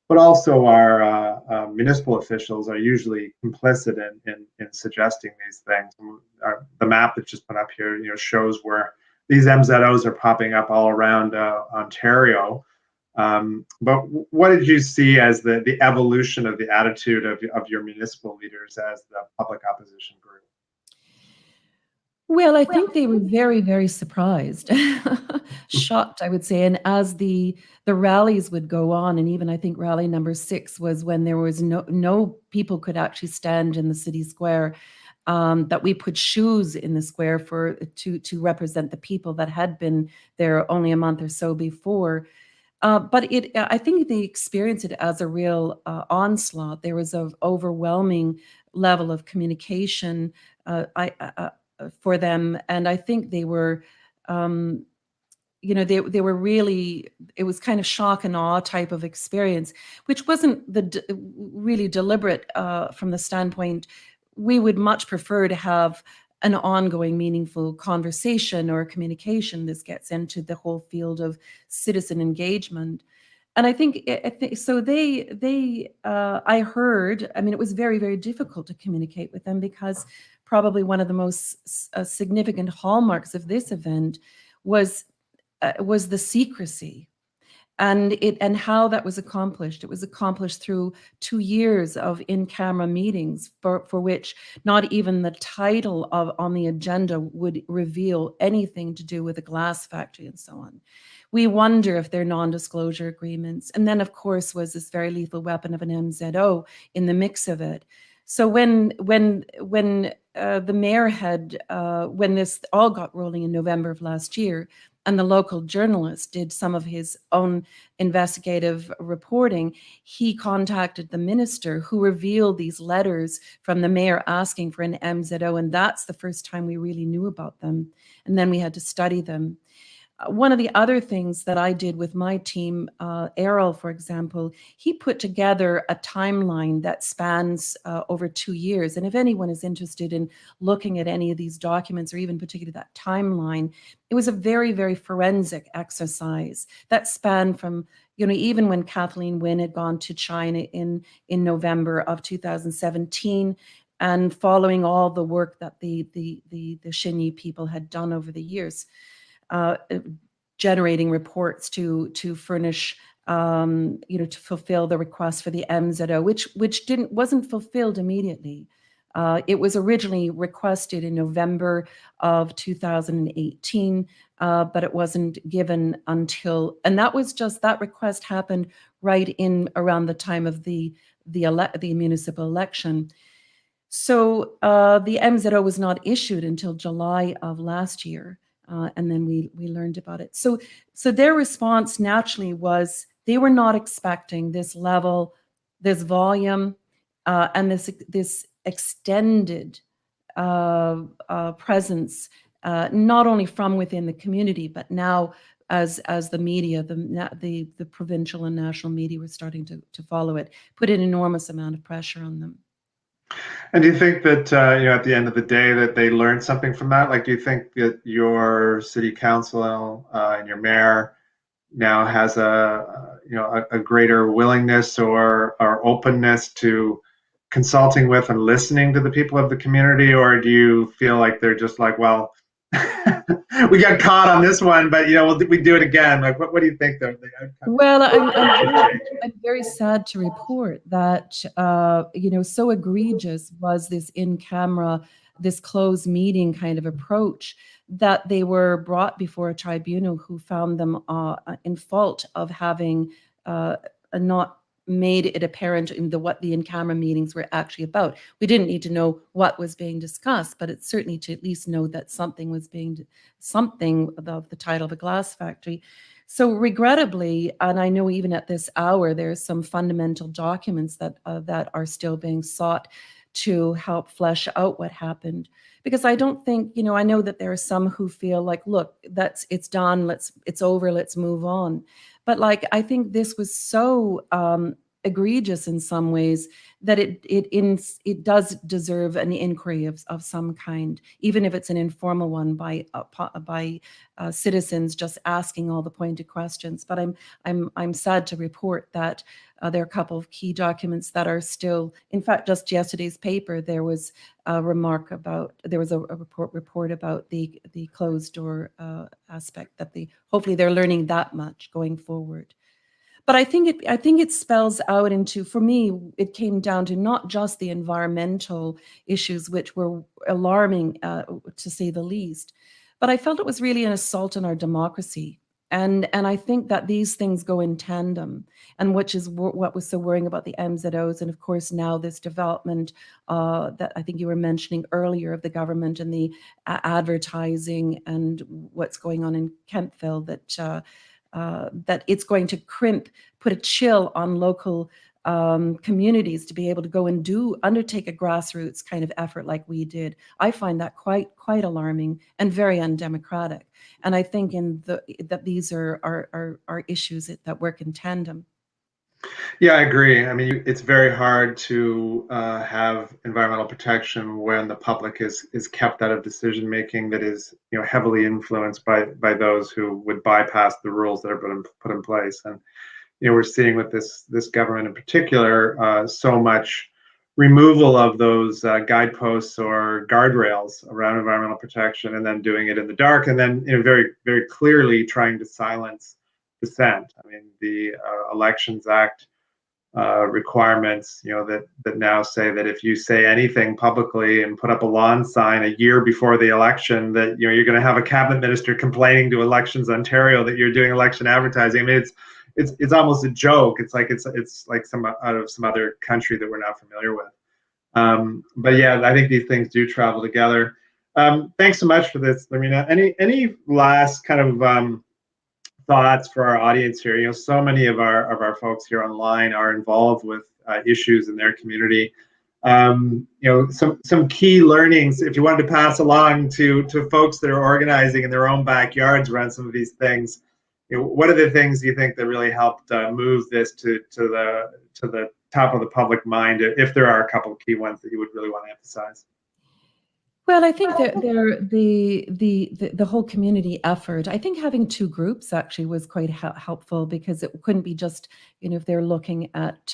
But also our municipal officials are usually complicit in suggesting these things. The map that's just put up here, shows where these MZOs are popping up all around Ontario. But what did you see as the evolution of the attitude of your municipal leaders as the public opposition grew? Well, I think they were very, very surprised, shocked, I would say. And as the rallies would go on, and even I think rally number 6 was when there was no people could actually stand in the city square, that we put shoes in the square to represent the people that had been there only a month or so before. But I think they experienced it as a real onslaught. There was an overwhelming level of communication for them, and I think they were, they were really. It was kind of shock and awe type of experience, which wasn't really deliberate from the standpoint. We would much prefer to have an ongoing, meaningful conversation or communication. This gets into the whole field of citizen engagement. And I think so. I heard. I mean, it was very, very difficult to communicate with them because probably one of the most significant hallmarks of this event was the secrecy, and how that was accomplished. It was accomplished through 2 years of in-camera meetings for which not even the title on the agenda would reveal anything to do with a glass factory and so on. We wonder if they're non-disclosure agreements. And then, of course, was this very lethal weapon of an MZO in the mix of it. So when the mayor had, when this all got rolling in November of last year, and the local journalist did some of his own investigative reporting, he contacted the minister, who revealed these letters from the mayor asking for an MZO, and that's the first time we really knew about them. And then we had to study them. one of the other things that I did with my team, Errol, for example, he put together a timeline that spans over 2 years. And if anyone is interested in looking at any of these documents, or even particularly that timeline, it was a very, very forensic exercise that spanned from, even when Kathleen Wynne had gone to China in November of 2017, and following all the work that the Xinyi people had done over the years. Generating reports to furnish, to fulfill the request for the MZO, which wasn't fulfilled immediately. It was originally requested in November of 2018, but it wasn't given until, and that request happened right in around the time of the municipal election. So the MZO was not issued until July of last year. And then we learned about it. So their response naturally was they were not expecting this level, this volume, and this extended presence, not only from within the community, but now as the media, the provincial and national media were starting to follow it, put an enormous amount of pressure on them. And do you think that at the end of the day that they learned something from that? Like, do you think that your city council and your mayor now has a greater willingness or openness to consulting with and listening to the people of the community, or do you feel like they're just like, well, we got caught on this one, but we do it again? Like, what do you think though? Well, I'm very sad to report that so egregious was this in-camera, this closed meeting kind of approach, that they were brought before a tribunal who found them in fault of having not made it apparent in what the in-camera meetings were actually about. We didn't need to know what was being discussed, but it's certainly to at least know that something of the title of a glass factory. So regrettably, and I know even at this hour, there's some fundamental documents that are still being sought to help flesh out what happened. Because I don't think, I know that there are some who feel like, look, it's done, it's over, let's move on. But I think this was so egregious in some ways that it does deserve an inquiry of some kind, even if it's an informal one by citizens just asking all the pointed questions. But I'm sad to report that there are a couple of key documents that are still. In fact, just yesterday's paper, there was a report about the closed door aspect, that hopefully they're learning that much going forward. But I think it spells out into, for me, it came down to not just the environmental issues, which were alarming to say the least, but I felt it was really an assault on our democracy. And I think that these things go in tandem, and which is what was so worrying about the MZOs. And of course, now this development that I think you were mentioning earlier of the government and the advertising and what's going on in Kentville, that it's going to put a chill on local communities to be able to go and undertake a grassroots kind of effort like we did. I find that quite alarming and very undemocratic. And I think that these are issues that work in tandem. Yeah, I agree. I mean, it's very hard to have environmental protection when the public is kept out of decision making that is heavily influenced by those who would bypass the rules that are put in place. And we're seeing with this government in particular so much removal of those guideposts or guardrails around environmental protection, and then doing it in the dark, and then very, very clearly trying to silence dissent. I mean, the Elections Act requirements, that now say that if you say anything publicly and put up a lawn sign a year before the election, that you're going to have a cabinet minister complaining to Elections Ontario that you're doing election advertising. I mean, it's almost a joke. It's like some out of some other country that we're not familiar with. But yeah, I think these things do travel together. Thanks so much for this, Loreena. Any last kind of thoughts for our audience here? So many of our folks here online are involved with issues in their community. some key learnings if you wanted to pass along to folks that are organizing in their own backyards around some of these things. What are the things you think that really helped move this to the top of the public mind, if there are a couple of key ones that you would really want to emphasize? Well, I think that the whole community effort, I think having two groups actually was quite helpful, because it couldn't be just, if they're looking at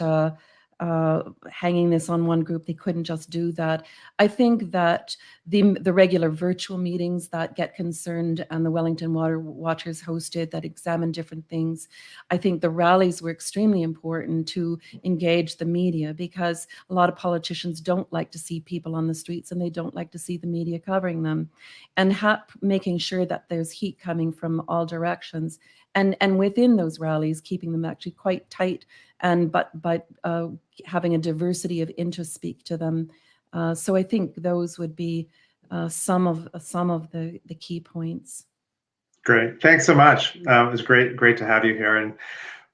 hanging this on one group, they couldn't just do that. I think that the regular virtual meetings that Get Concerned and the Wellington Water Watchers hosted that examine different things, I think the rallies were extremely important to engage the media, because a lot of politicians don't like to see people on the streets, and they don't like to see the media covering them, and making sure that there's heat coming from all directions, and within those rallies, keeping them actually quite tight, and but having a diversity of interests speak to them. So I think those would be some of the key points. Great, thanks so much. It was great to have you here, and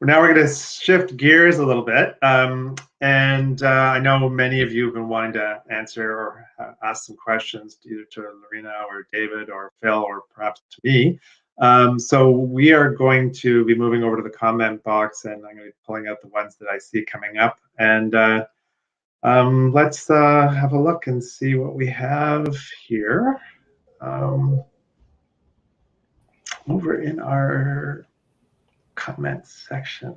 now we're going to shift gears a little bit. I know many of you have been wanting to answer or ask some questions either to Loreena or David or Phil or perhaps to me. So we are going to be moving over to the comment box, and I'm going to be pulling out the ones that I see coming up. And let's have a look and see what we have here over in our comment section.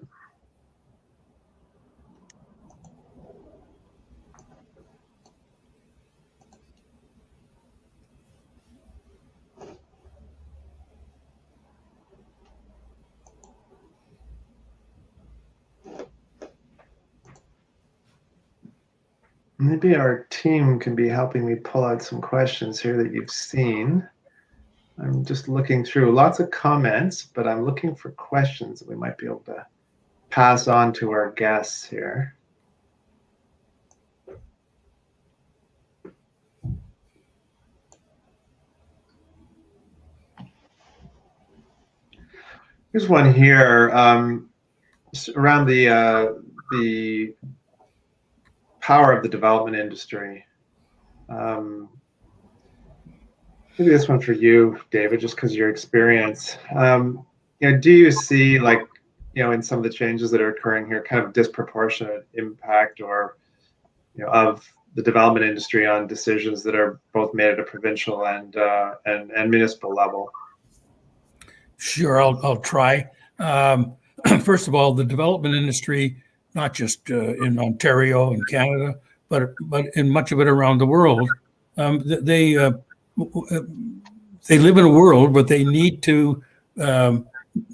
Maybe our team can be helping me pull out some questions here that you've seen. I'm just looking through lots of comments, but I'm looking for questions that we might be able to pass on to our guests here. Here's one here around the power of the development industry. Maybe this one for you, David, just because of your experience. Do you see, like, in some of the changes that are occurring here, kind of disproportionate impact or of the development industry on decisions that are both made at a provincial and municipal level? Sure, I'll try. First of all, the development industry, not just in Ontario and Canada, but in much of it around the world, they live in a world, but they need to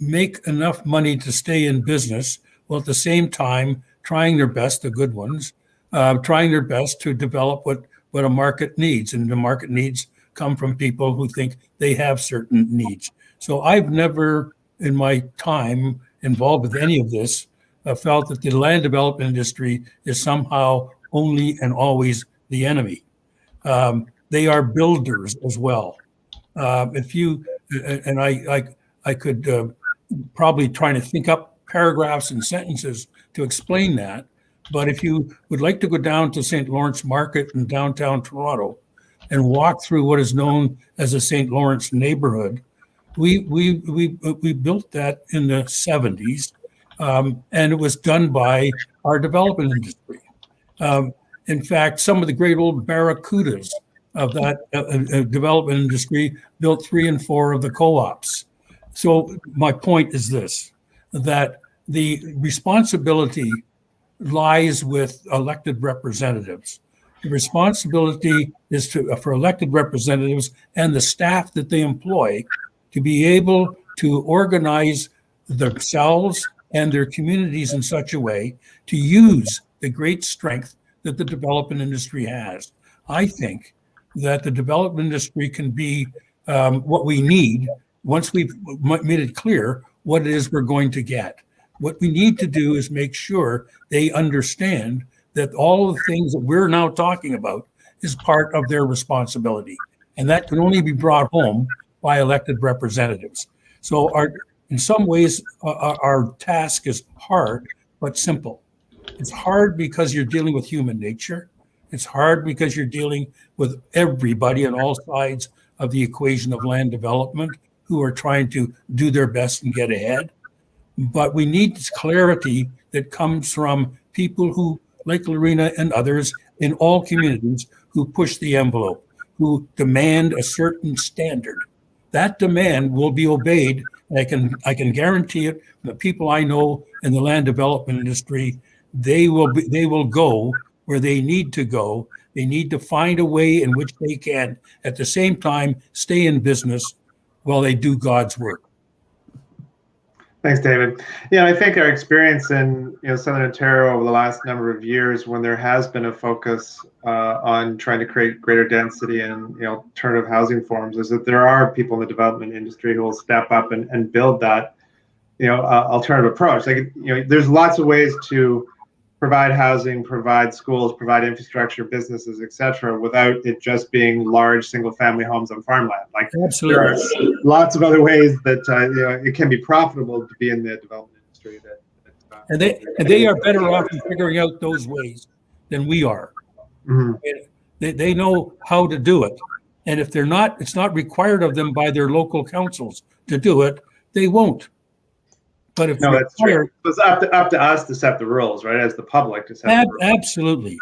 make enough money to stay in business, while at the same time trying their best, the good ones, trying their best to develop what a market needs. And the market needs come from people who think they have certain needs. So I've never, in my time involved with any of this, felt that the land development industry is somehow only and always the enemy. They are builders as well. If you, and I could probably try to think up paragraphs and sentences to explain that, but if you would like to go down to St. Lawrence Market in downtown Toronto and walk through what is known as the St. Lawrence neighborhood, we built that in the 70s, and it was done by our development industry. In fact, some of the great old barracudas of that development industry built 3 and 4 of the co-ops. So my point is this, that the responsibility lies with elected representatives. The responsibility is for elected representatives and the staff that they employ to be able to organize themselves and their communities in such a way to use the great strength that the development industry has. I think that the development industry can be what we need once we've made it clear what it is we're going to get. What we need to do is make sure they understand that all of the things that we're now talking about is part of their responsibility. And that can only be brought home by elected representatives. So in some ways, our task is hard, but simple. It's hard because you're dealing with human nature. It's hard because you're dealing with everybody on all sides of the equation of land development who are trying to do their best and get ahead. But we need this clarity that comes from people who, like Loreena and others in all communities, who push the envelope, who demand a certain standard. That demand will be obeyed. And I can guarantee it. The people I know in the land development industry, they will go where they need to go. They need to find a way in which they can, at the same time, stay in business while they do God's work. Thanks, David. Yeah, I think our experience in Southern Ontario over the last number of years, when there has been a focus on trying to create greater density and alternative housing forms, is that there are people in the development industry who will step up and build that alternative approach. Like there's lots of ways to provide housing, provide schools, provide infrastructure, businesses, etc., without it just being large single-family homes on farmland. Like Absolutely. there are lots of other ways that it can be profitable to be in the development industry. And they are better off in figuring out those ways than we are. Mm-hmm. They know how to do it, and if they're not, it's not required of them by their local councils to do it. They won't. But if that's true. It's up to us to set the rules, right? As the public to set the rules. Absolutely.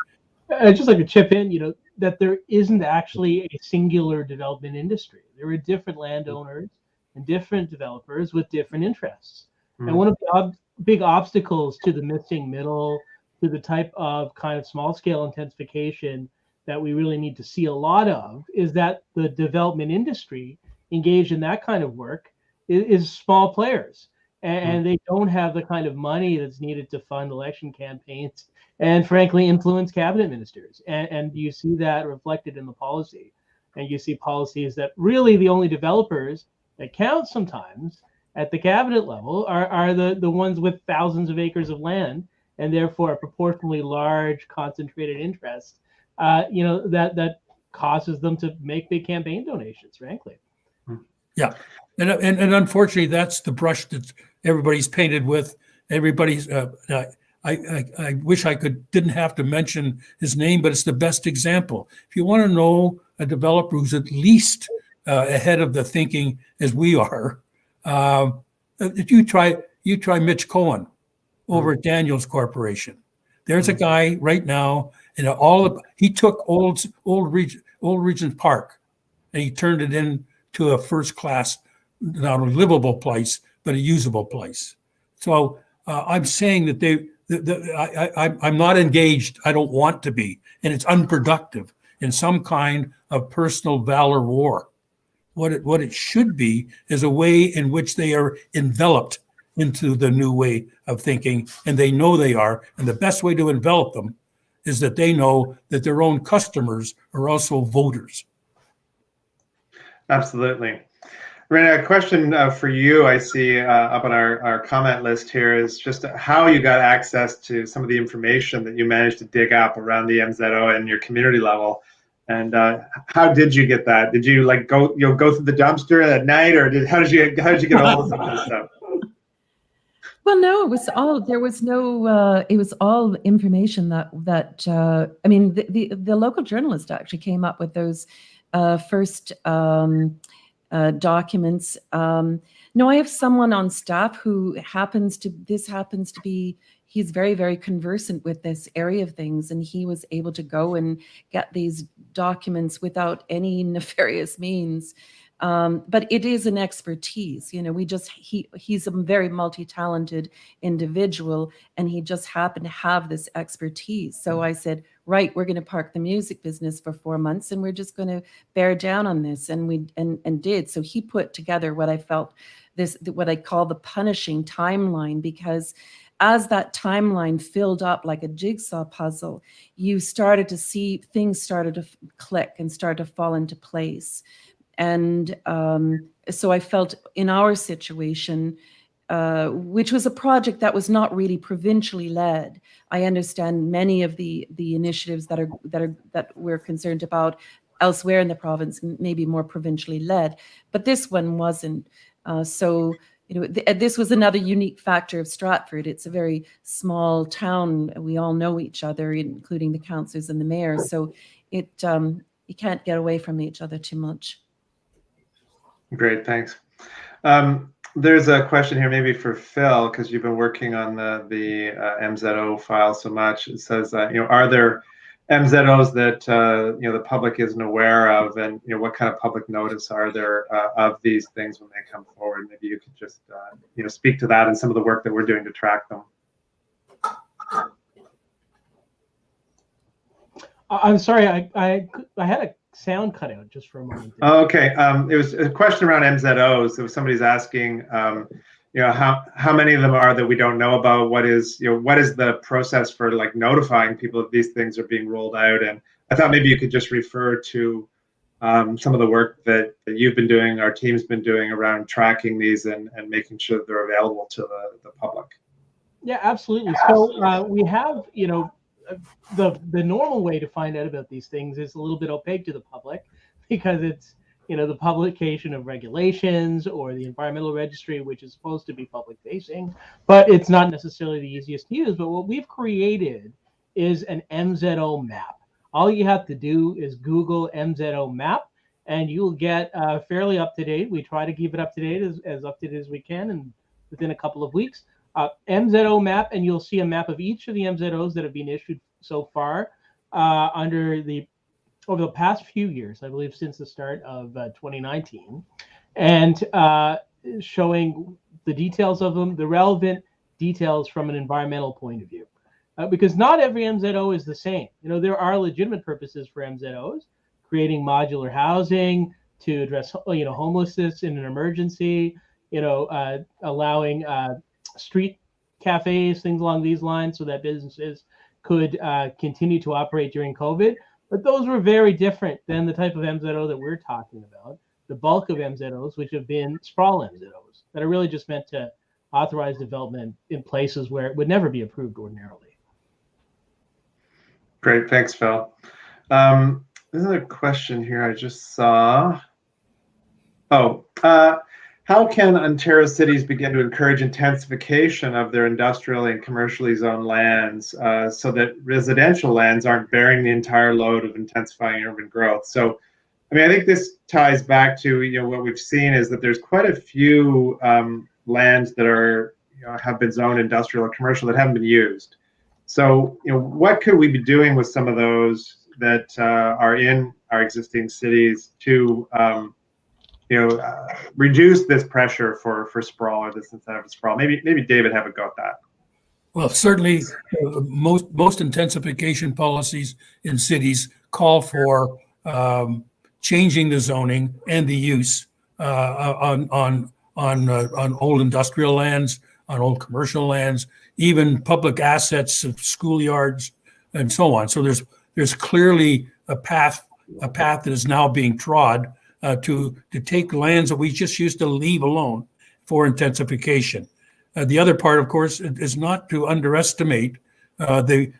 I'd just like to chip in, that there isn't actually a singular development industry. There are different landowners and different developers with different interests. Mm-hmm. And one of the big obstacles to the missing middle, to the type of kind of small scale intensification that we really need to see a lot of, is that the development industry engaged in that kind of work is small players. And they don't have the kind of money that's needed to fund election campaigns and, frankly, influence cabinet ministers. And you see that reflected in the policy. And you see policies that really the only developers that count sometimes at the cabinet level are the ones with thousands of acres of land and therefore a proportionally large concentrated interest, that causes them to make big campaign donations, frankly. Yeah. And unfortunately, that's the brush that everybody's painted with. Everybody's. I wish I didn't have to mention his name, but it's the best example. If you want to know a developer who's at least ahead of the thinking as we are, you try Mitch Cohen over at Daniels Corporation. There's a guy right now, and he took old Regent Park, and he turned it into a first class, not a livable place, but a usable place. So I'm saying that I'm not engaged. I don't want to be, and it's unproductive in some kind of personal valor war. What it should be is a way in which they are enveloped into the new way of thinking, and they know they are. And the best way to envelop them is that they know that their own customers are also voters. Absolutely. Loreena, a question for you I see up on our comment list here is just how you got access to some of the information that you managed to dig up around the MZO and your community level. And how did you get that? Did you go through the dumpster at night, or how did you get all of this stuff? Well, no, it was all information that I mean, the local journalist actually came up with those first documents. No, I have someone on staff who happens to be, he's very, very conversant with this area of things, and he was able to go and get these documents without any nefarious means. But it is an expertise, he's a very multi-talented individual, and he just happened to have this expertise. So I said, right, we're going to park the music business for 4 months, and we're just going to bear down on this. And we did. So he put together what I felt what I call the punishing timeline, because as that timeline filled up like a jigsaw puzzle, you started to see things started to click and start to fall into place. And so I felt in our situation, which was a project that was not really provincially led. I understand many of the initiatives that we're concerned about elsewhere in the province may be more provincially led, but this one wasn't. So This was another unique factor of Stratford. It's a very small town. We all know each other, including the councillors and the mayor. So you can't get away from each other too much. Great, thanks. There's a question here maybe for Phil, because you've been working on the MZO file so much. It says, are there MZOs that the public isn't aware of, and what kind of public notice are there of these things when they come forward? Maybe you could just speak to that and some of the work that we're doing to track them. I'm sorry, I had a sound cut out just for a moment. Oh, okay. It was a question around MZOs. It was somebody's asking, how many of them are that we don't know about? What is the process for like notifying people if these things are being rolled out? And I thought maybe you could just refer to some of the work that you've been doing, our team's been doing around tracking these and making sure that they're available to the public. Yeah, absolutely. So we have, the normal way to find out about these things is a little bit opaque to the public, because it's the publication of regulations or the environmental registry, which is supposed to be public facing, but it's not necessarily the easiest to use. But what we've created is an MZO map. All you have to do is Google MZO map, and you'll get fairly up to date. We try to keep it up to date as up to date as we can, and within a couple of weeks. MZO map, and you'll see a map of each of the MZOs that have been issued so far over the past few years, I believe since the start of 2019, and showing the details of them, the relevant details from an environmental point of view. Because not every MZO is the same. There are legitimate purposes for MZOs, creating modular housing to address homelessness in an emergency, allowing street cafes, things along these lines, so that businesses could continue to operate during COVID. But those were very different than the type of MZO that we're talking about. The bulk of MZOs, which have been sprawl MZOs, that are really just meant to authorize development in places where it would never be approved ordinarily. Great, thanks, Phil. There's another question here I just saw. How can Ontario cities begin to encourage intensification of their industrially and commercially zoned lands so that residential lands aren't bearing the entire load of intensifying urban growth? So, I think this ties back to what we've seen is that there's quite a few lands that are have been zoned industrial or commercial that haven't been used. So, what could we be doing with some of those that are in our existing cities to reduce this pressure for sprawl, or this incentive of sprawl? Maybe David have a go at that. Well, certainly most intensification policies in cities call for changing the zoning and the use on old industrial lands, on old commercial lands, even public assets of schoolyards and so on. So there's clearly a path that is now being trod to take lands that we just used to leave alone for intensification. The other part, of course, is not to underestimate the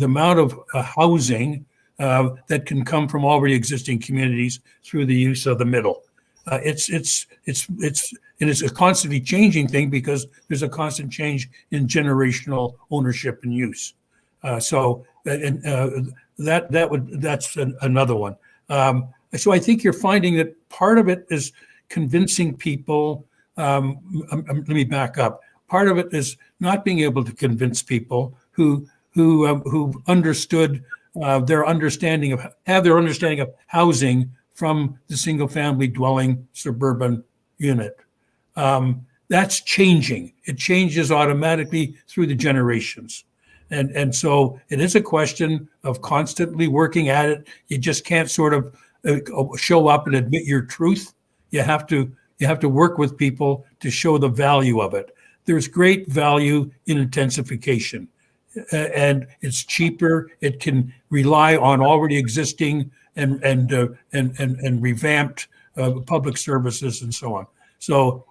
amount of housing that can come from already existing communities through the use of the middle. It's a constantly changing thing because there's a constant change in generational ownership and use. That's another one. So I think you're finding that part of it is convincing people. Let me back up. Part of it is not being able to convince people who understood have their understanding of housing from the single-family dwelling suburban unit. That's changing. It changes automatically through the generations. And so it is a question of constantly working at it. You just can't sort of show up and admit your truth. You have to work with people to show the value of it. There's great value in intensification, and it's cheaper. It can rely on already existing and revamped public services and so on. So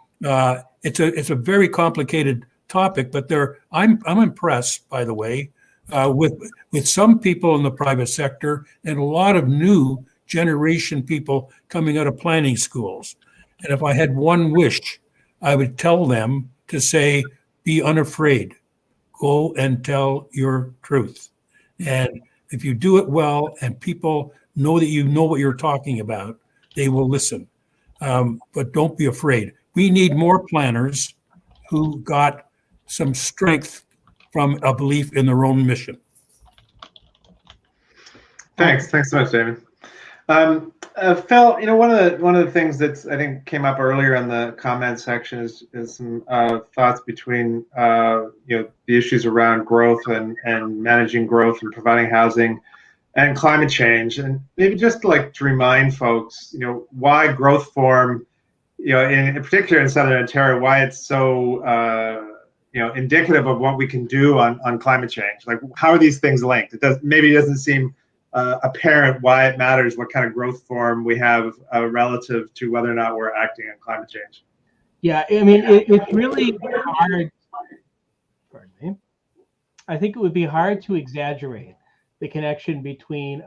it's a very complicated topic, but I'm impressed, by the way, with some people in the private sector and a lot of new generation people coming out of planning schools. And if I had one wish, I would tell them to say, be unafraid. Go and tell your truth. And if you do it well and people know that you know what you're talking about, they will listen. But don't be afraid. We need more planners who got some strength from a belief in their own mission. Thanks so much, David. Phil, one of the things that's I think came up earlier in the comment section is some thoughts between the issues around growth and managing growth and providing housing and climate change, and maybe just to remind folks, why growth form, in particular in Southern Ontario, why it's so indicative of what we can do on climate change. Like, how are these things linked? It doesn't seem apparent why it matters what kind of growth form we have relative to whether or not we're acting on climate change. Yeah, I mean, it's really hard. Pardon me. I think it would be hard to exaggerate the connection between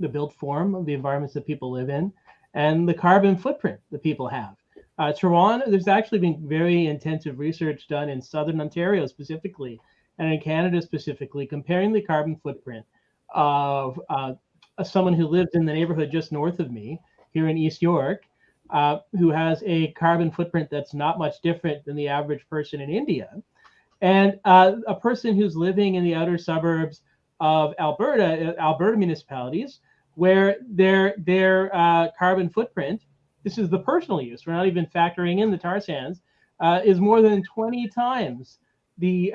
the built form of the environments that people live in and the carbon footprint that people have. Toronto, there's actually been very intensive research done in Southern Ontario specifically, and in Canada specifically, comparing the carbon footprint of someone who lives in the neighborhood just north of me here in East York, who has a carbon footprint that's not much different than the average person in India, and a person who's living in the outer suburbs of Alberta municipalities, where their carbon footprint, this is the personal use, we're not even factoring in the tar sands, is more than 20 times the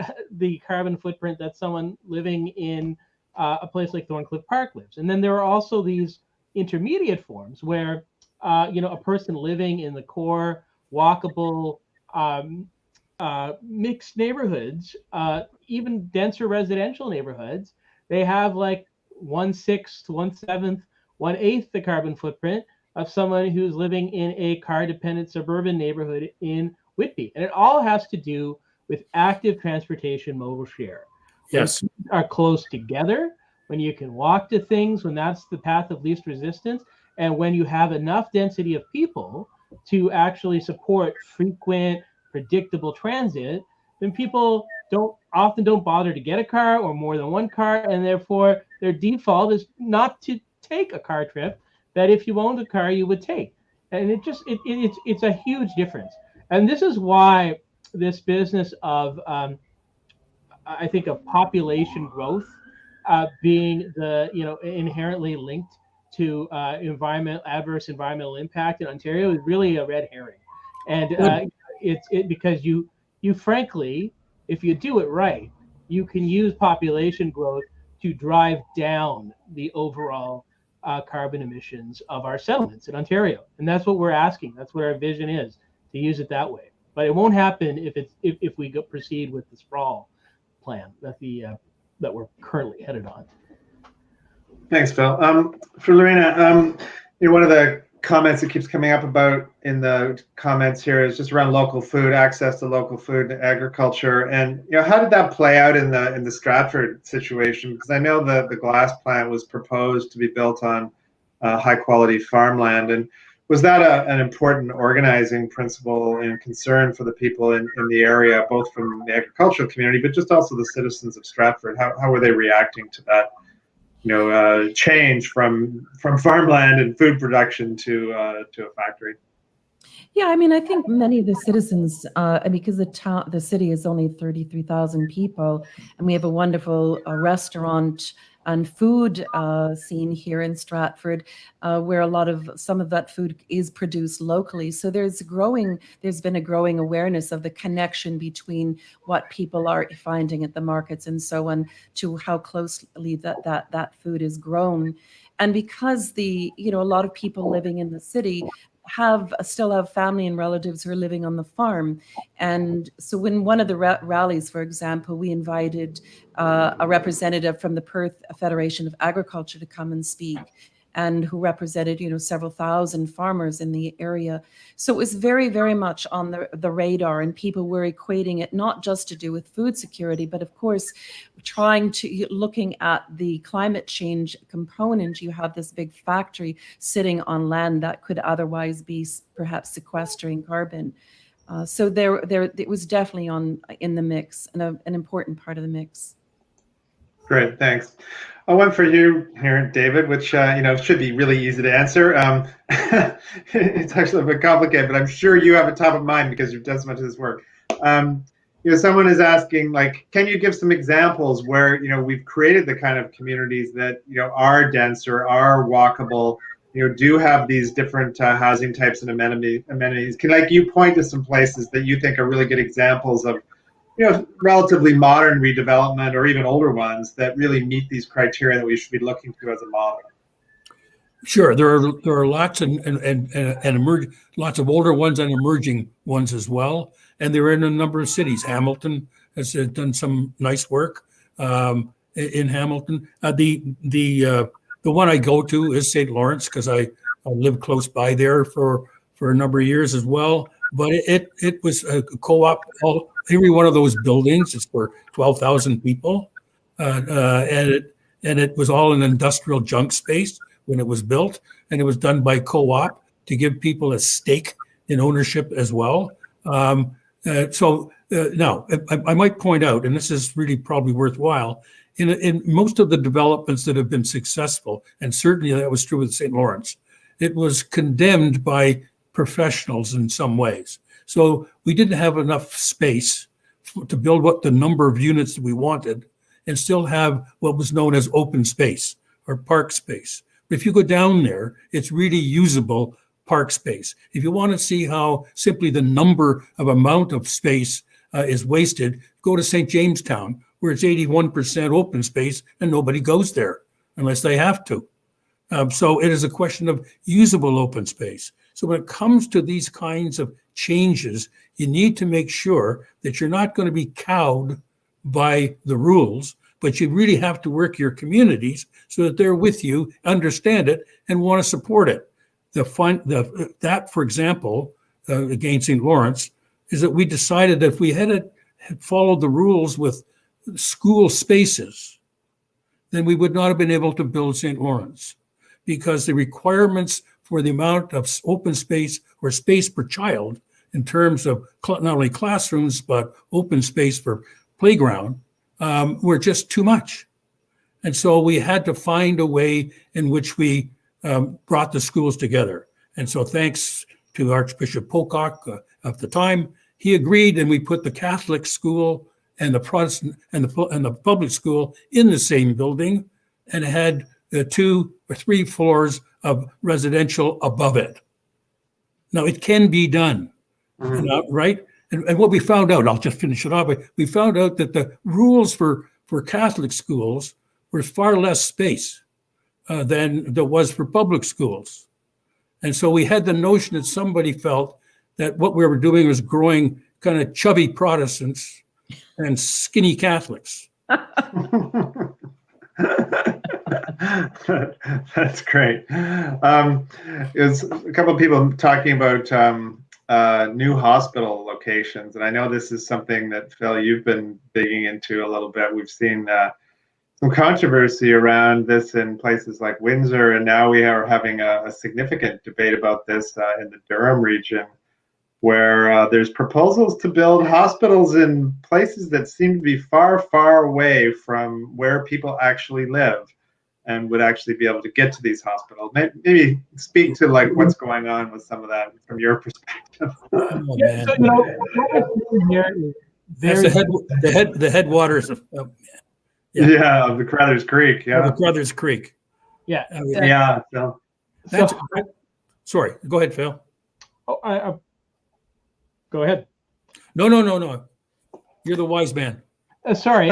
carbon footprint that someone living in a place like Thorncliffe Park lives. And then there are also these intermediate forms where a person living in the core walkable mixed neighborhoods, even denser residential neighborhoods, they have like 1/6, 1/7, 1/8 the carbon footprint of someone who's living in a car-dependent suburban neighborhood in Whitby. And it all has to do with active transportation modal share. Yes. When are close together, when you can walk to things, when that's the path of least resistance, and when you have enough density of people to actually support frequent, predictable transit, then people often don't bother to get a car or more than one car, and therefore their default is not to take a car trip that if you owned a car you would take. And it's a huge difference. And this is why this business of I think of population growth being inherently linked to adverse environmental impact in Ontario is really a red herring. And it's because you frankly, if you do it right, you can use population growth to drive down the overall carbon emissions of our settlements in Ontario. And that's what we're asking. That's what our vision is, to use it that way. But it won't happen if we proceed with the sprawl plan that we're currently headed on. Thanks, Phil. For Loreena, one of the comments that keeps coming up about in the comments here is just around local food, access to local food, agriculture, and how did that play out in the Stratford situation? Because I know the glass plant was proposed to be built on high quality farmland, and was that an important organizing principle and concern for the people in the area, both from the agricultural community, but just also the citizens of Stratford? How were they reacting to that change from farmland and food production to a factory? Yeah, I mean, I think many of the citizens, because the city is only 33,000 people, and we have a wonderful restaurant and food scene here in Stratford, where some of that food is produced locally. So there's been a growing awareness of the connection between what people are finding at the markets and so on to how closely that food is grown. And because a lot of people living in the city still have family and relatives who are living on the farm. And so when one of the rallies, for example, we invited a representative from the Perth Federation of Agriculture to come and speak, and who represented, several thousand farmers in the area. So it was very, very much on the radar, and people were equating it not just to do with food security, but of course, looking at the climate change component. You have this big factory sitting on land that could otherwise be perhaps sequestering carbon. So it was definitely in the mix, and an important part of the mix. Great, thanks. One for you here, David, which should be really easy to answer. It's actually a bit complicated, but I'm sure you have it top of mind because you've done so much of this work. Someone is asking, like, can you give some examples where we've created the kind of communities that are dense or are walkable, do have these different housing types and amenities? Can you point to some places that you think are really good examples of relatively modern redevelopment or even older ones that really meet these criteria that we should be looking to as a model? Sure, there are lots lots of older ones and emerging ones as well, and they're in a number of cities. Hamilton has done some nice work in Hamilton. The one I go to is St. Lawrence because I lived close by there for a number of years as well. But it was a co-op. Every one of those buildings is for 12,000 people, and it was all an industrial junk space when it was built, and it was done by co-op to give people a stake in ownership as well. Now, I might point out, and this is really probably worthwhile, in most of the developments that have been successful, and certainly that was true with St. Lawrence, it was condemned by professionals in some ways. So we didn't have enough space to build what the number of units that we wanted and still have what was known as open space or park space. But if you go down there, it's really usable park space. If you want to see how simply the amount of space is wasted, go to St. Jamestown, where it's 81% open space and nobody goes there unless they have to. So it is a question of usable open space. So when it comes to these kinds of changes, you need to make sure that you're not going to be cowed by the rules, but you really have to work your communities so that they're with you, understand it, and want to support it. That, for example, against St. Lawrence, is that we decided that if we had followed the rules with school spaces, then we would not have been able to build St. Lawrence, because the requirements for the amount of open space or space per child in terms of not only classrooms, but open space for playground were just too much. And so we had to find a way in which we brought the schools together. And so thanks to Archbishop Pocock of the time, he agreed, and we put the Catholic school and the Protestant and the public school in the same building, and it had 2 or 3 floors of residential above it. Now it can be done, right? And what we found out, I'll just finish it off. We found out that the rules for Catholic schools were far less space than there was for public schools. And so we had the notion that somebody felt that what we were doing was growing kind of chubby Protestants and skinny Catholics. That's great. There's a couple of people talking about new hospital locations, and I know this is something that, Phil, you've been digging into a little bit. We've seen some controversy around this in places like Windsor, and now we are having a significant debate about this in the Durham region, where there's proposals to build hospitals in places that seem to be far, far away from where people actually live and would actually be able to get to these hospitals. Maybe speak to what's going on with some of that from your perspective. Oh, man. So, what we're here is the headwaters of of the Crothers Creek. Yeah, the Crothers Creek. Yeah. Yeah. Phil. Sorry, go ahead, Phil. Oh, go ahead. No. You're the wise man. Sorry.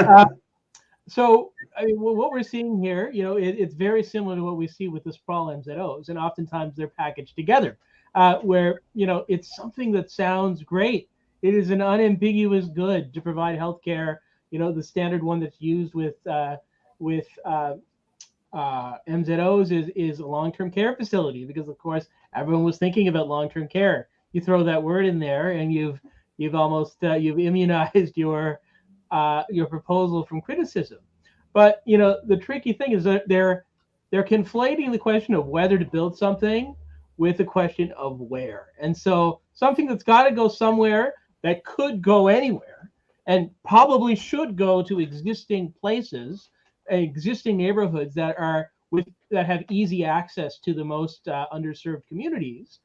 So, I mean, what we're seeing here, it's very similar to what we see with the sprawl MZOs, and oftentimes they're packaged together, where it's something that sounds great. It is an unambiguous good to provide healthcare. The standard one that's used with MZOs is a long-term care facility, because of course everyone was thinking about long-term care. You throw that word in there, and you've almost you've immunized your proposal from criticism. But the tricky thing is that they're conflating the question of whether to build something with the question of where. And so something that's got to go somewhere that could go anywhere and probably should go to existing places, existing neighborhoods that have easy access to the most underserved communities.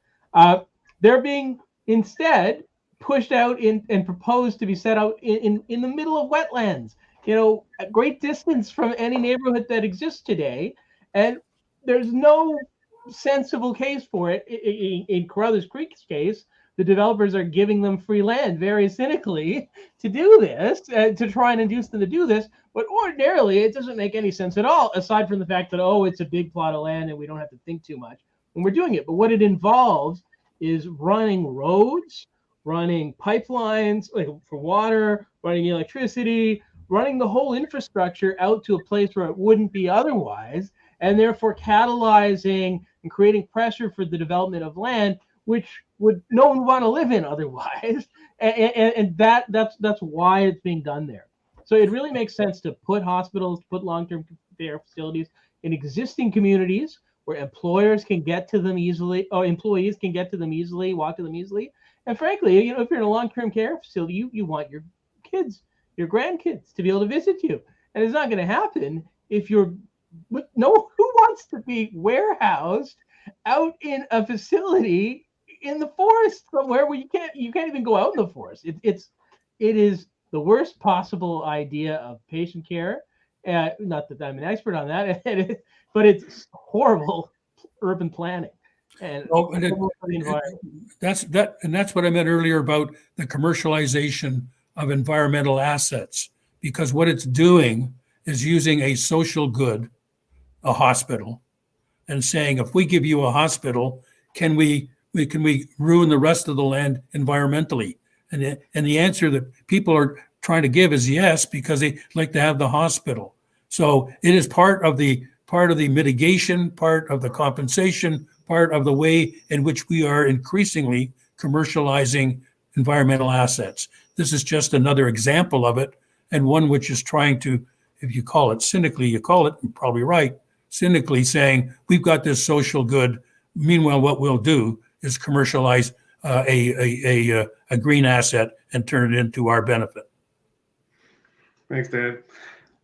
They're being instead pushed out and proposed to be set out in the middle of wetlands, at great distance from any neighborhood that exists today. And there's no sensible case for it. In Carruthers Creek's case, the developers are giving them free land very cynically to do this, to try and induce them to do this. But ordinarily, it doesn't make any sense at all, aside from the fact that, it's a big plot of land and we don't have to think too much when we're doing it. But what it involves is running roads, running pipelines for water, running electricity, running the whole infrastructure out to a place where it wouldn't be otherwise, and therefore catalyzing and creating pressure for the development of land, which no one would want to live in otherwise. And that's why it's being done there. So it really makes sense to put hospitals, put long-term care facilities in existing communities where employers can get to them easily, or employees can get to them easily, walk to them easily. And frankly, if you're in a long-term care facility, you want your kids, your grandkids to be able to visit you. And it's not going to happen if who wants to be warehoused out in a facility in the forest somewhere where you can't even go out in the forest. It is the worst possible idea of patient care. Not that I'm an expert on that, but it's horrible urban planning. And that's what I meant earlier about the commercialization of environmental assets, because what it's doing is using a social good, a hospital, and saying, if we give you a hospital, can we ruin the rest of the land environmentally? And the answer that people are trying to give is yes, because they like to have the hospital. So it is part of the mitigation, part of the compensation, part of the way in which we are increasingly commercializing environmental assets. This is just another example of it, and one which is trying to, if you call it cynically, you're probably right, cynically saying, we've got this social good. Meanwhile, what we'll do is commercialize a green asset and turn it into our benefit. Thanks, Dave.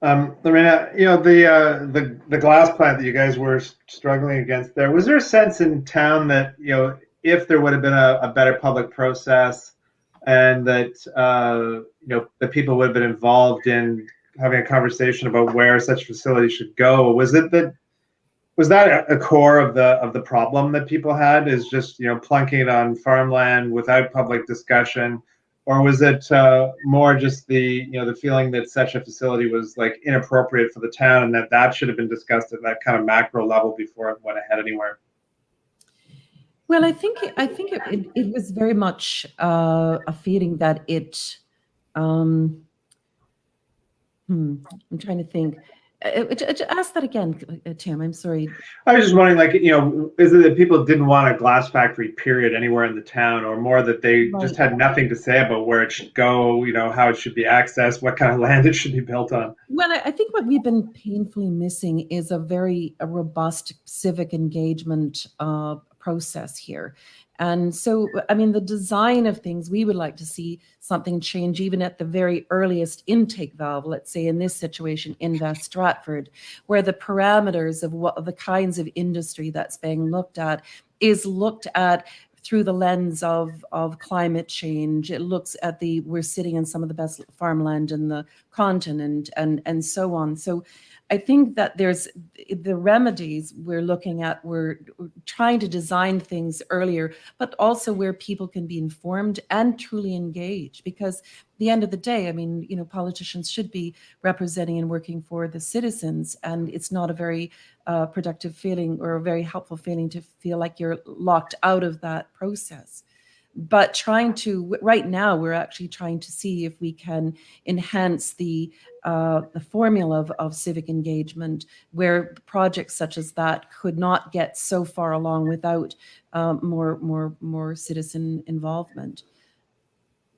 Loreena, the glass plant that you guys were struggling against there, was there a sense in town that, if there would have been a better public process and that, the people would have been involved in having a conversation about where such facilities should go, was that a core of the problem that people had, is just, plunking it on farmland without public discussion? Or was it more just the feeling that such a facility was inappropriate for the town, and that should have been discussed at that kind of macro level before it went ahead anywhere? Well, I think it was very much a feeling that it. I'm trying to think. Ask that again, Tim. I'm sorry. I was just wondering, is it that people didn't want a glass factory, period, anywhere in the town, or more that they just had nothing to say about where it should go, how it should be accessed, what kind of land it should be built on? Well, I think what we've been painfully missing is a robust civic engagement process here. And so, the design of things, we would like to see something change even at the very earliest intake valve, let's say in this situation in West Stratford, where the parameters of the kinds of industry that's being looked at is looked at through the lens of climate change. It looks at we're sitting in some of the best farmland in the continent and so on. So I think that there's the remedies we're looking at, we're trying to design things earlier, but also where people can be informed and truly engaged. Because at the end of the day, politicians should be representing and working for the citizens, and it's not a very productive feeling or a very helpful feeling to feel like you're locked out of that process. But right now, we're actually trying to see if we can enhance the formula of civic engagement, where projects such as that could not get so far along without more citizen involvement.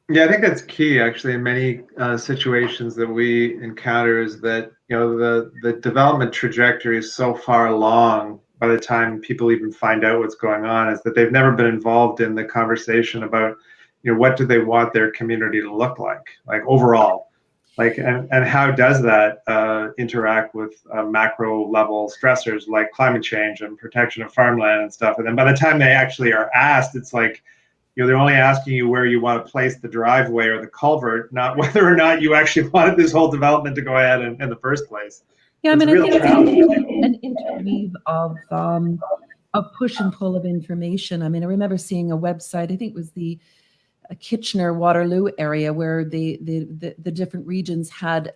Yeah, I think that's key, actually, in many situations that we encounter, is that the development trajectory is so far along by the time people even find out what's going on, is that they've never been involved in the conversation about, what do they want their community to look like overall, and how does that interact with macro level stressors like climate change and protection of farmland and stuff. And then by the time they actually are asked, it's like, they're only asking you where you want to place the driveway or the culvert, not whether or not you actually wanted this whole development to go ahead in the first place. Yeah, I It's mean, a I real think challenge. it's an interweave of push and pull of information. I mean, I remember seeing a website, I think it was the Kitchener Waterloo area, where the different regions had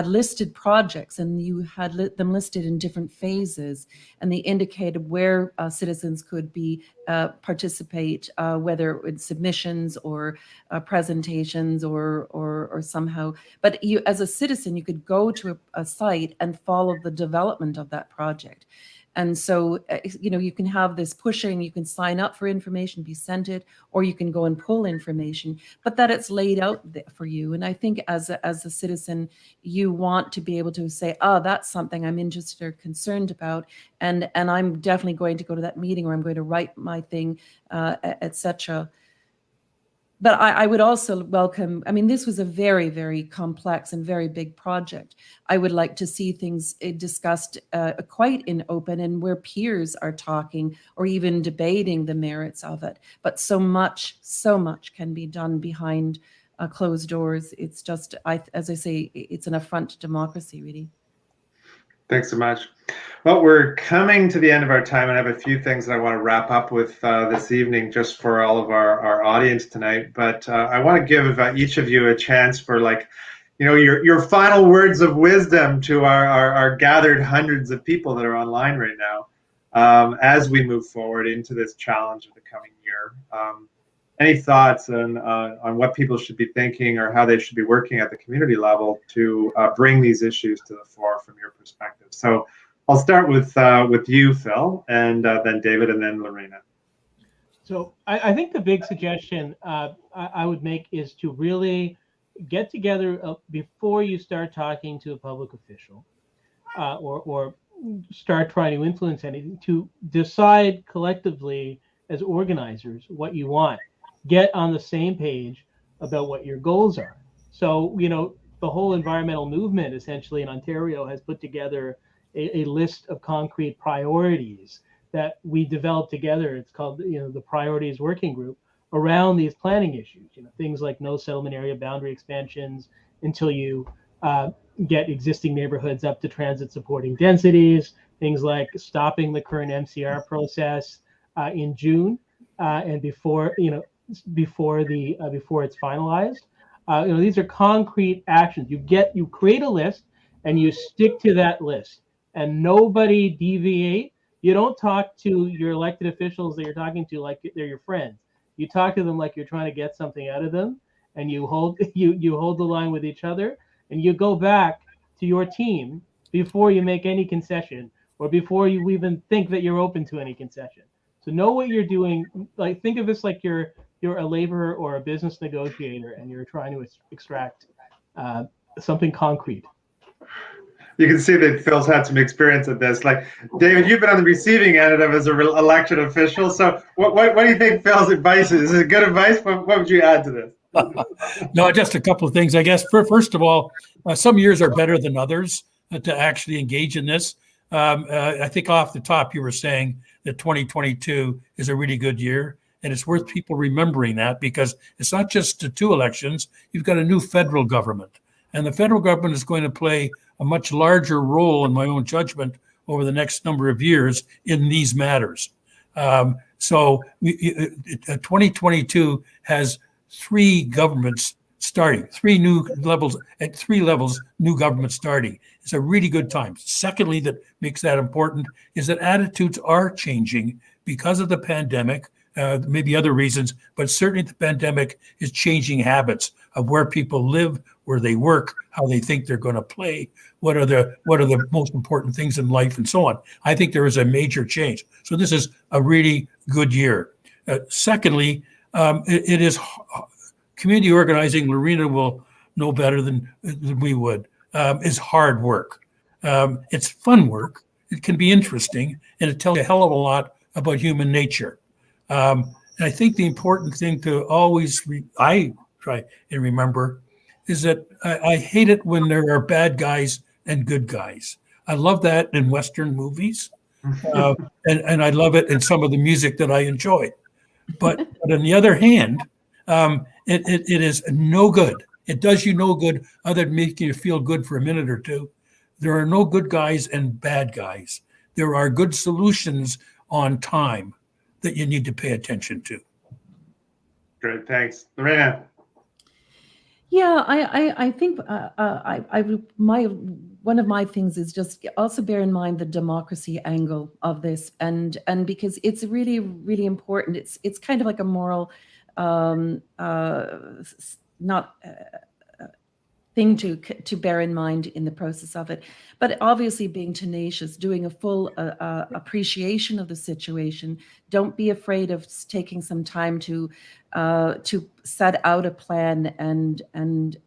listed projects, and you had them listed in different phases, and they indicated where citizens could be participate, whether it's submissions or presentations or somehow. But you, as a citizen, you could go to a site and follow the development of that project. And so, you can have this pushing, you can sign up for information, be sent it, or you can go and pull information, but that it's laid out for you. And I think as a citizen, you want to be able to say, oh, that's something I'm interested or concerned about. And I'm definitely going to go to that meeting, or I'm going to write my thing, etc. But I would also welcome, I mean, this was a very, very complex and very big project. I would like to see things discussed quite in open, and where peers are talking or even debating the merits of it. But so much can be done behind closed doors. It's just, as I say, it's an affront to democracy, really. Thanks so much. Well, we're coming to the end of our time, and I have a few things that I want to wrap up with this evening, just for all of our audience tonight. But I want to give each of you a chance for, your final words of wisdom to our gathered hundreds of people that are online right now, as we move forward into this challenge of the coming year. Any thoughts on what people should be thinking, or how they should be working at the community level to bring these issues to the fore from your perspective? So I'll start with you, Phil, and then David, and then Loreena. So I think the big suggestion I would make is to really get together before you start talking to a public official, or start trying to influence anything, to decide collectively as organizers what you want. Get on the same page about what your goals are. So, the whole environmental movement essentially in Ontario has put together a list of concrete priorities that we developed together. It's called, the Priorities Working Group, around these planning issues. Things like no settlement area boundary expansions until you get existing neighborhoods up to transit supporting densities. Things like stopping the current MCR process in June and before it's finalized. These are concrete actions. You create a list and you stick to that list, and nobody deviate. You don't talk to your elected officials that you're talking to like they're your friends. You talk to them like you're trying to get something out of them, and you hold the line with each other, and you go back to your team before you make any concession, or before you even think that you're open to any concession. So know what you're doing. Like, think of this like you're a laborer or a business negotiator, and you're trying to extract something concrete. You can see that Phil's had some experience at this. Like, David, you've been on the receiving end of it as an elected official. So what do you think Phil's advice is? Is it good advice? What would you add to this? No, just a couple of things, I guess. First of all, some years are better than others to actually engage in this. I think off the top, you were saying that 2022 is a really good year. And it's worth people remembering that, because it's not just the two elections. You've got a new federal government. And the federal government is going to play a much larger role, in my own judgment, over the next number of years in these matters. So 2022 has three governments starting, three new levels, at three levels, new government starting. It's a really good time. Secondly, that makes that important is that attitudes are changing because of the pandemic. Maybe other reasons, but certainly the pandemic is changing habits of where people live, where they work, how they think they're going to play, what are the most important things in life, and so on. I think there is a major change. So this is a really good year. Secondly, it is community organizing. Loreena will know better than we would. Is hard work. It's fun work. it can be interesting, and it tells you a hell of a lot about human nature. And I think the important thing to always, I try and remember, is that I hate it when there are bad guys and good guys. I love that in Western movies, and I love it in some of the music that I enjoy. But on the other hand, it is no good. It does you no good other than making you feel good for a minute or two. There are no good guys and bad guys. There are good solutions on time that you need to pay attention to. Great, thanks. Loreena. Yeah, I think one of my things is just also bear in mind the democracy angle of this, and because it's really, really important. It's kind of like a moral not thing to bear in mind in the process of it, but obviously being tenacious, doing a full appreciation of the situation. Don't be afraid of taking some time to set out a plan and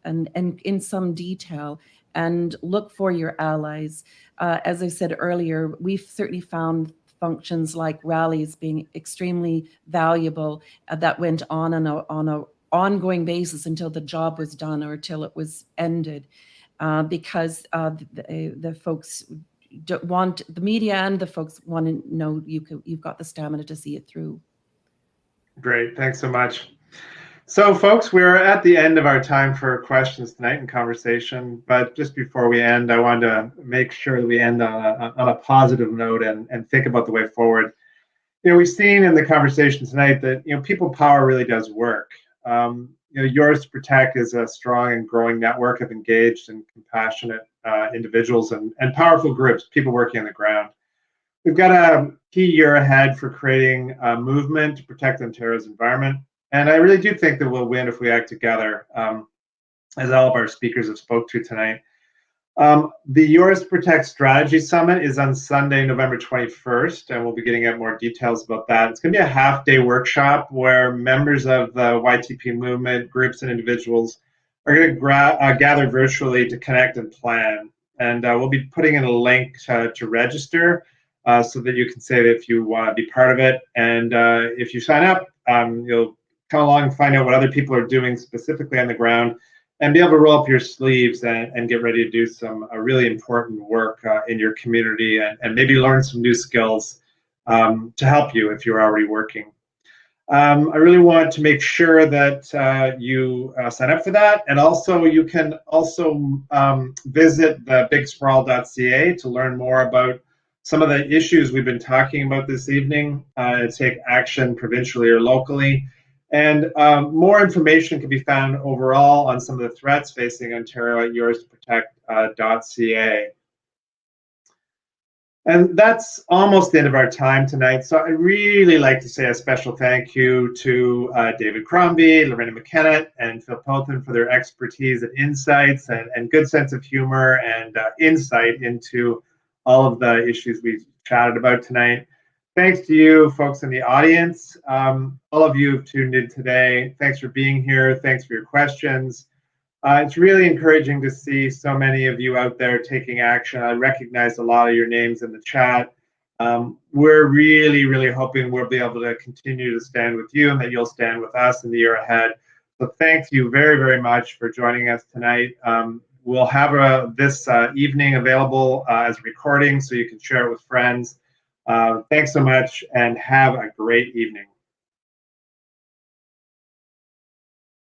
in some detail, and look for your allies. As I said earlier, we've certainly found functions like rallies being extremely valuable that went on a ongoing basis until the job was done or till it was ended, because the folks don't want, the media and the folks want to know you've got the stamina to see it through. Great, thanks so much. So folks, we're at the end of our time for questions tonight and conversation, but just before we end, I wanted to make sure that we end on a positive note and think about the way forward. We've seen in the conversation tonight that people power really does work. Yours to Protect is a strong and growing network of engaged and compassionate individuals and powerful groups, people working on the ground. We've got a key year ahead for creating a movement to protect Ontario's environment, and I really do think that we'll win if we act together, as all of our speakers have spoke to tonight. The Yours to Protect Strategy Summit is on Sunday, November 21st, and we'll be getting out more details about that. It's going to be a half-day workshop where members of the YTP movement, groups and individuals are going to gather virtually to connect and plan. And we'll be putting in a link to register so that you can say that if you want to be part of it. And if you sign up, you'll come along and find out what other people are doing specifically on the ground, and be able to roll up your sleeves and get ready to do some really important work in your community, and maybe learn some new skills to help you if you're already working. I really want to make sure that you sign up for that, and also you can also visit the bigsprawl.ca to learn more about some of the issues we've been talking about this evening, to take action provincially or locally. And more information can be found overall on some of the threats facing Ontario at yourstoprotect.ca. And that's almost the end of our time tonight. So I'd really like to say a special thank you to David Crombie, Loreena McKennitt, and Phil Pelton for their expertise and insights and good sense of humor and insight into all of the issues we've chatted about tonight. Thanks to you folks in the audience. All of you who've tuned in today, thanks for being here. Thanks for your questions. It's really encouraging to see so many of you out there taking action. I recognize a lot of your names in the chat. We're really, really hoping we'll be able to continue to stand with you and that you'll stand with us in the year ahead. So thank you very, very much for joining us tonight. We'll have this evening available as a recording so you can share it with friends. Thanks so much and have a great evening.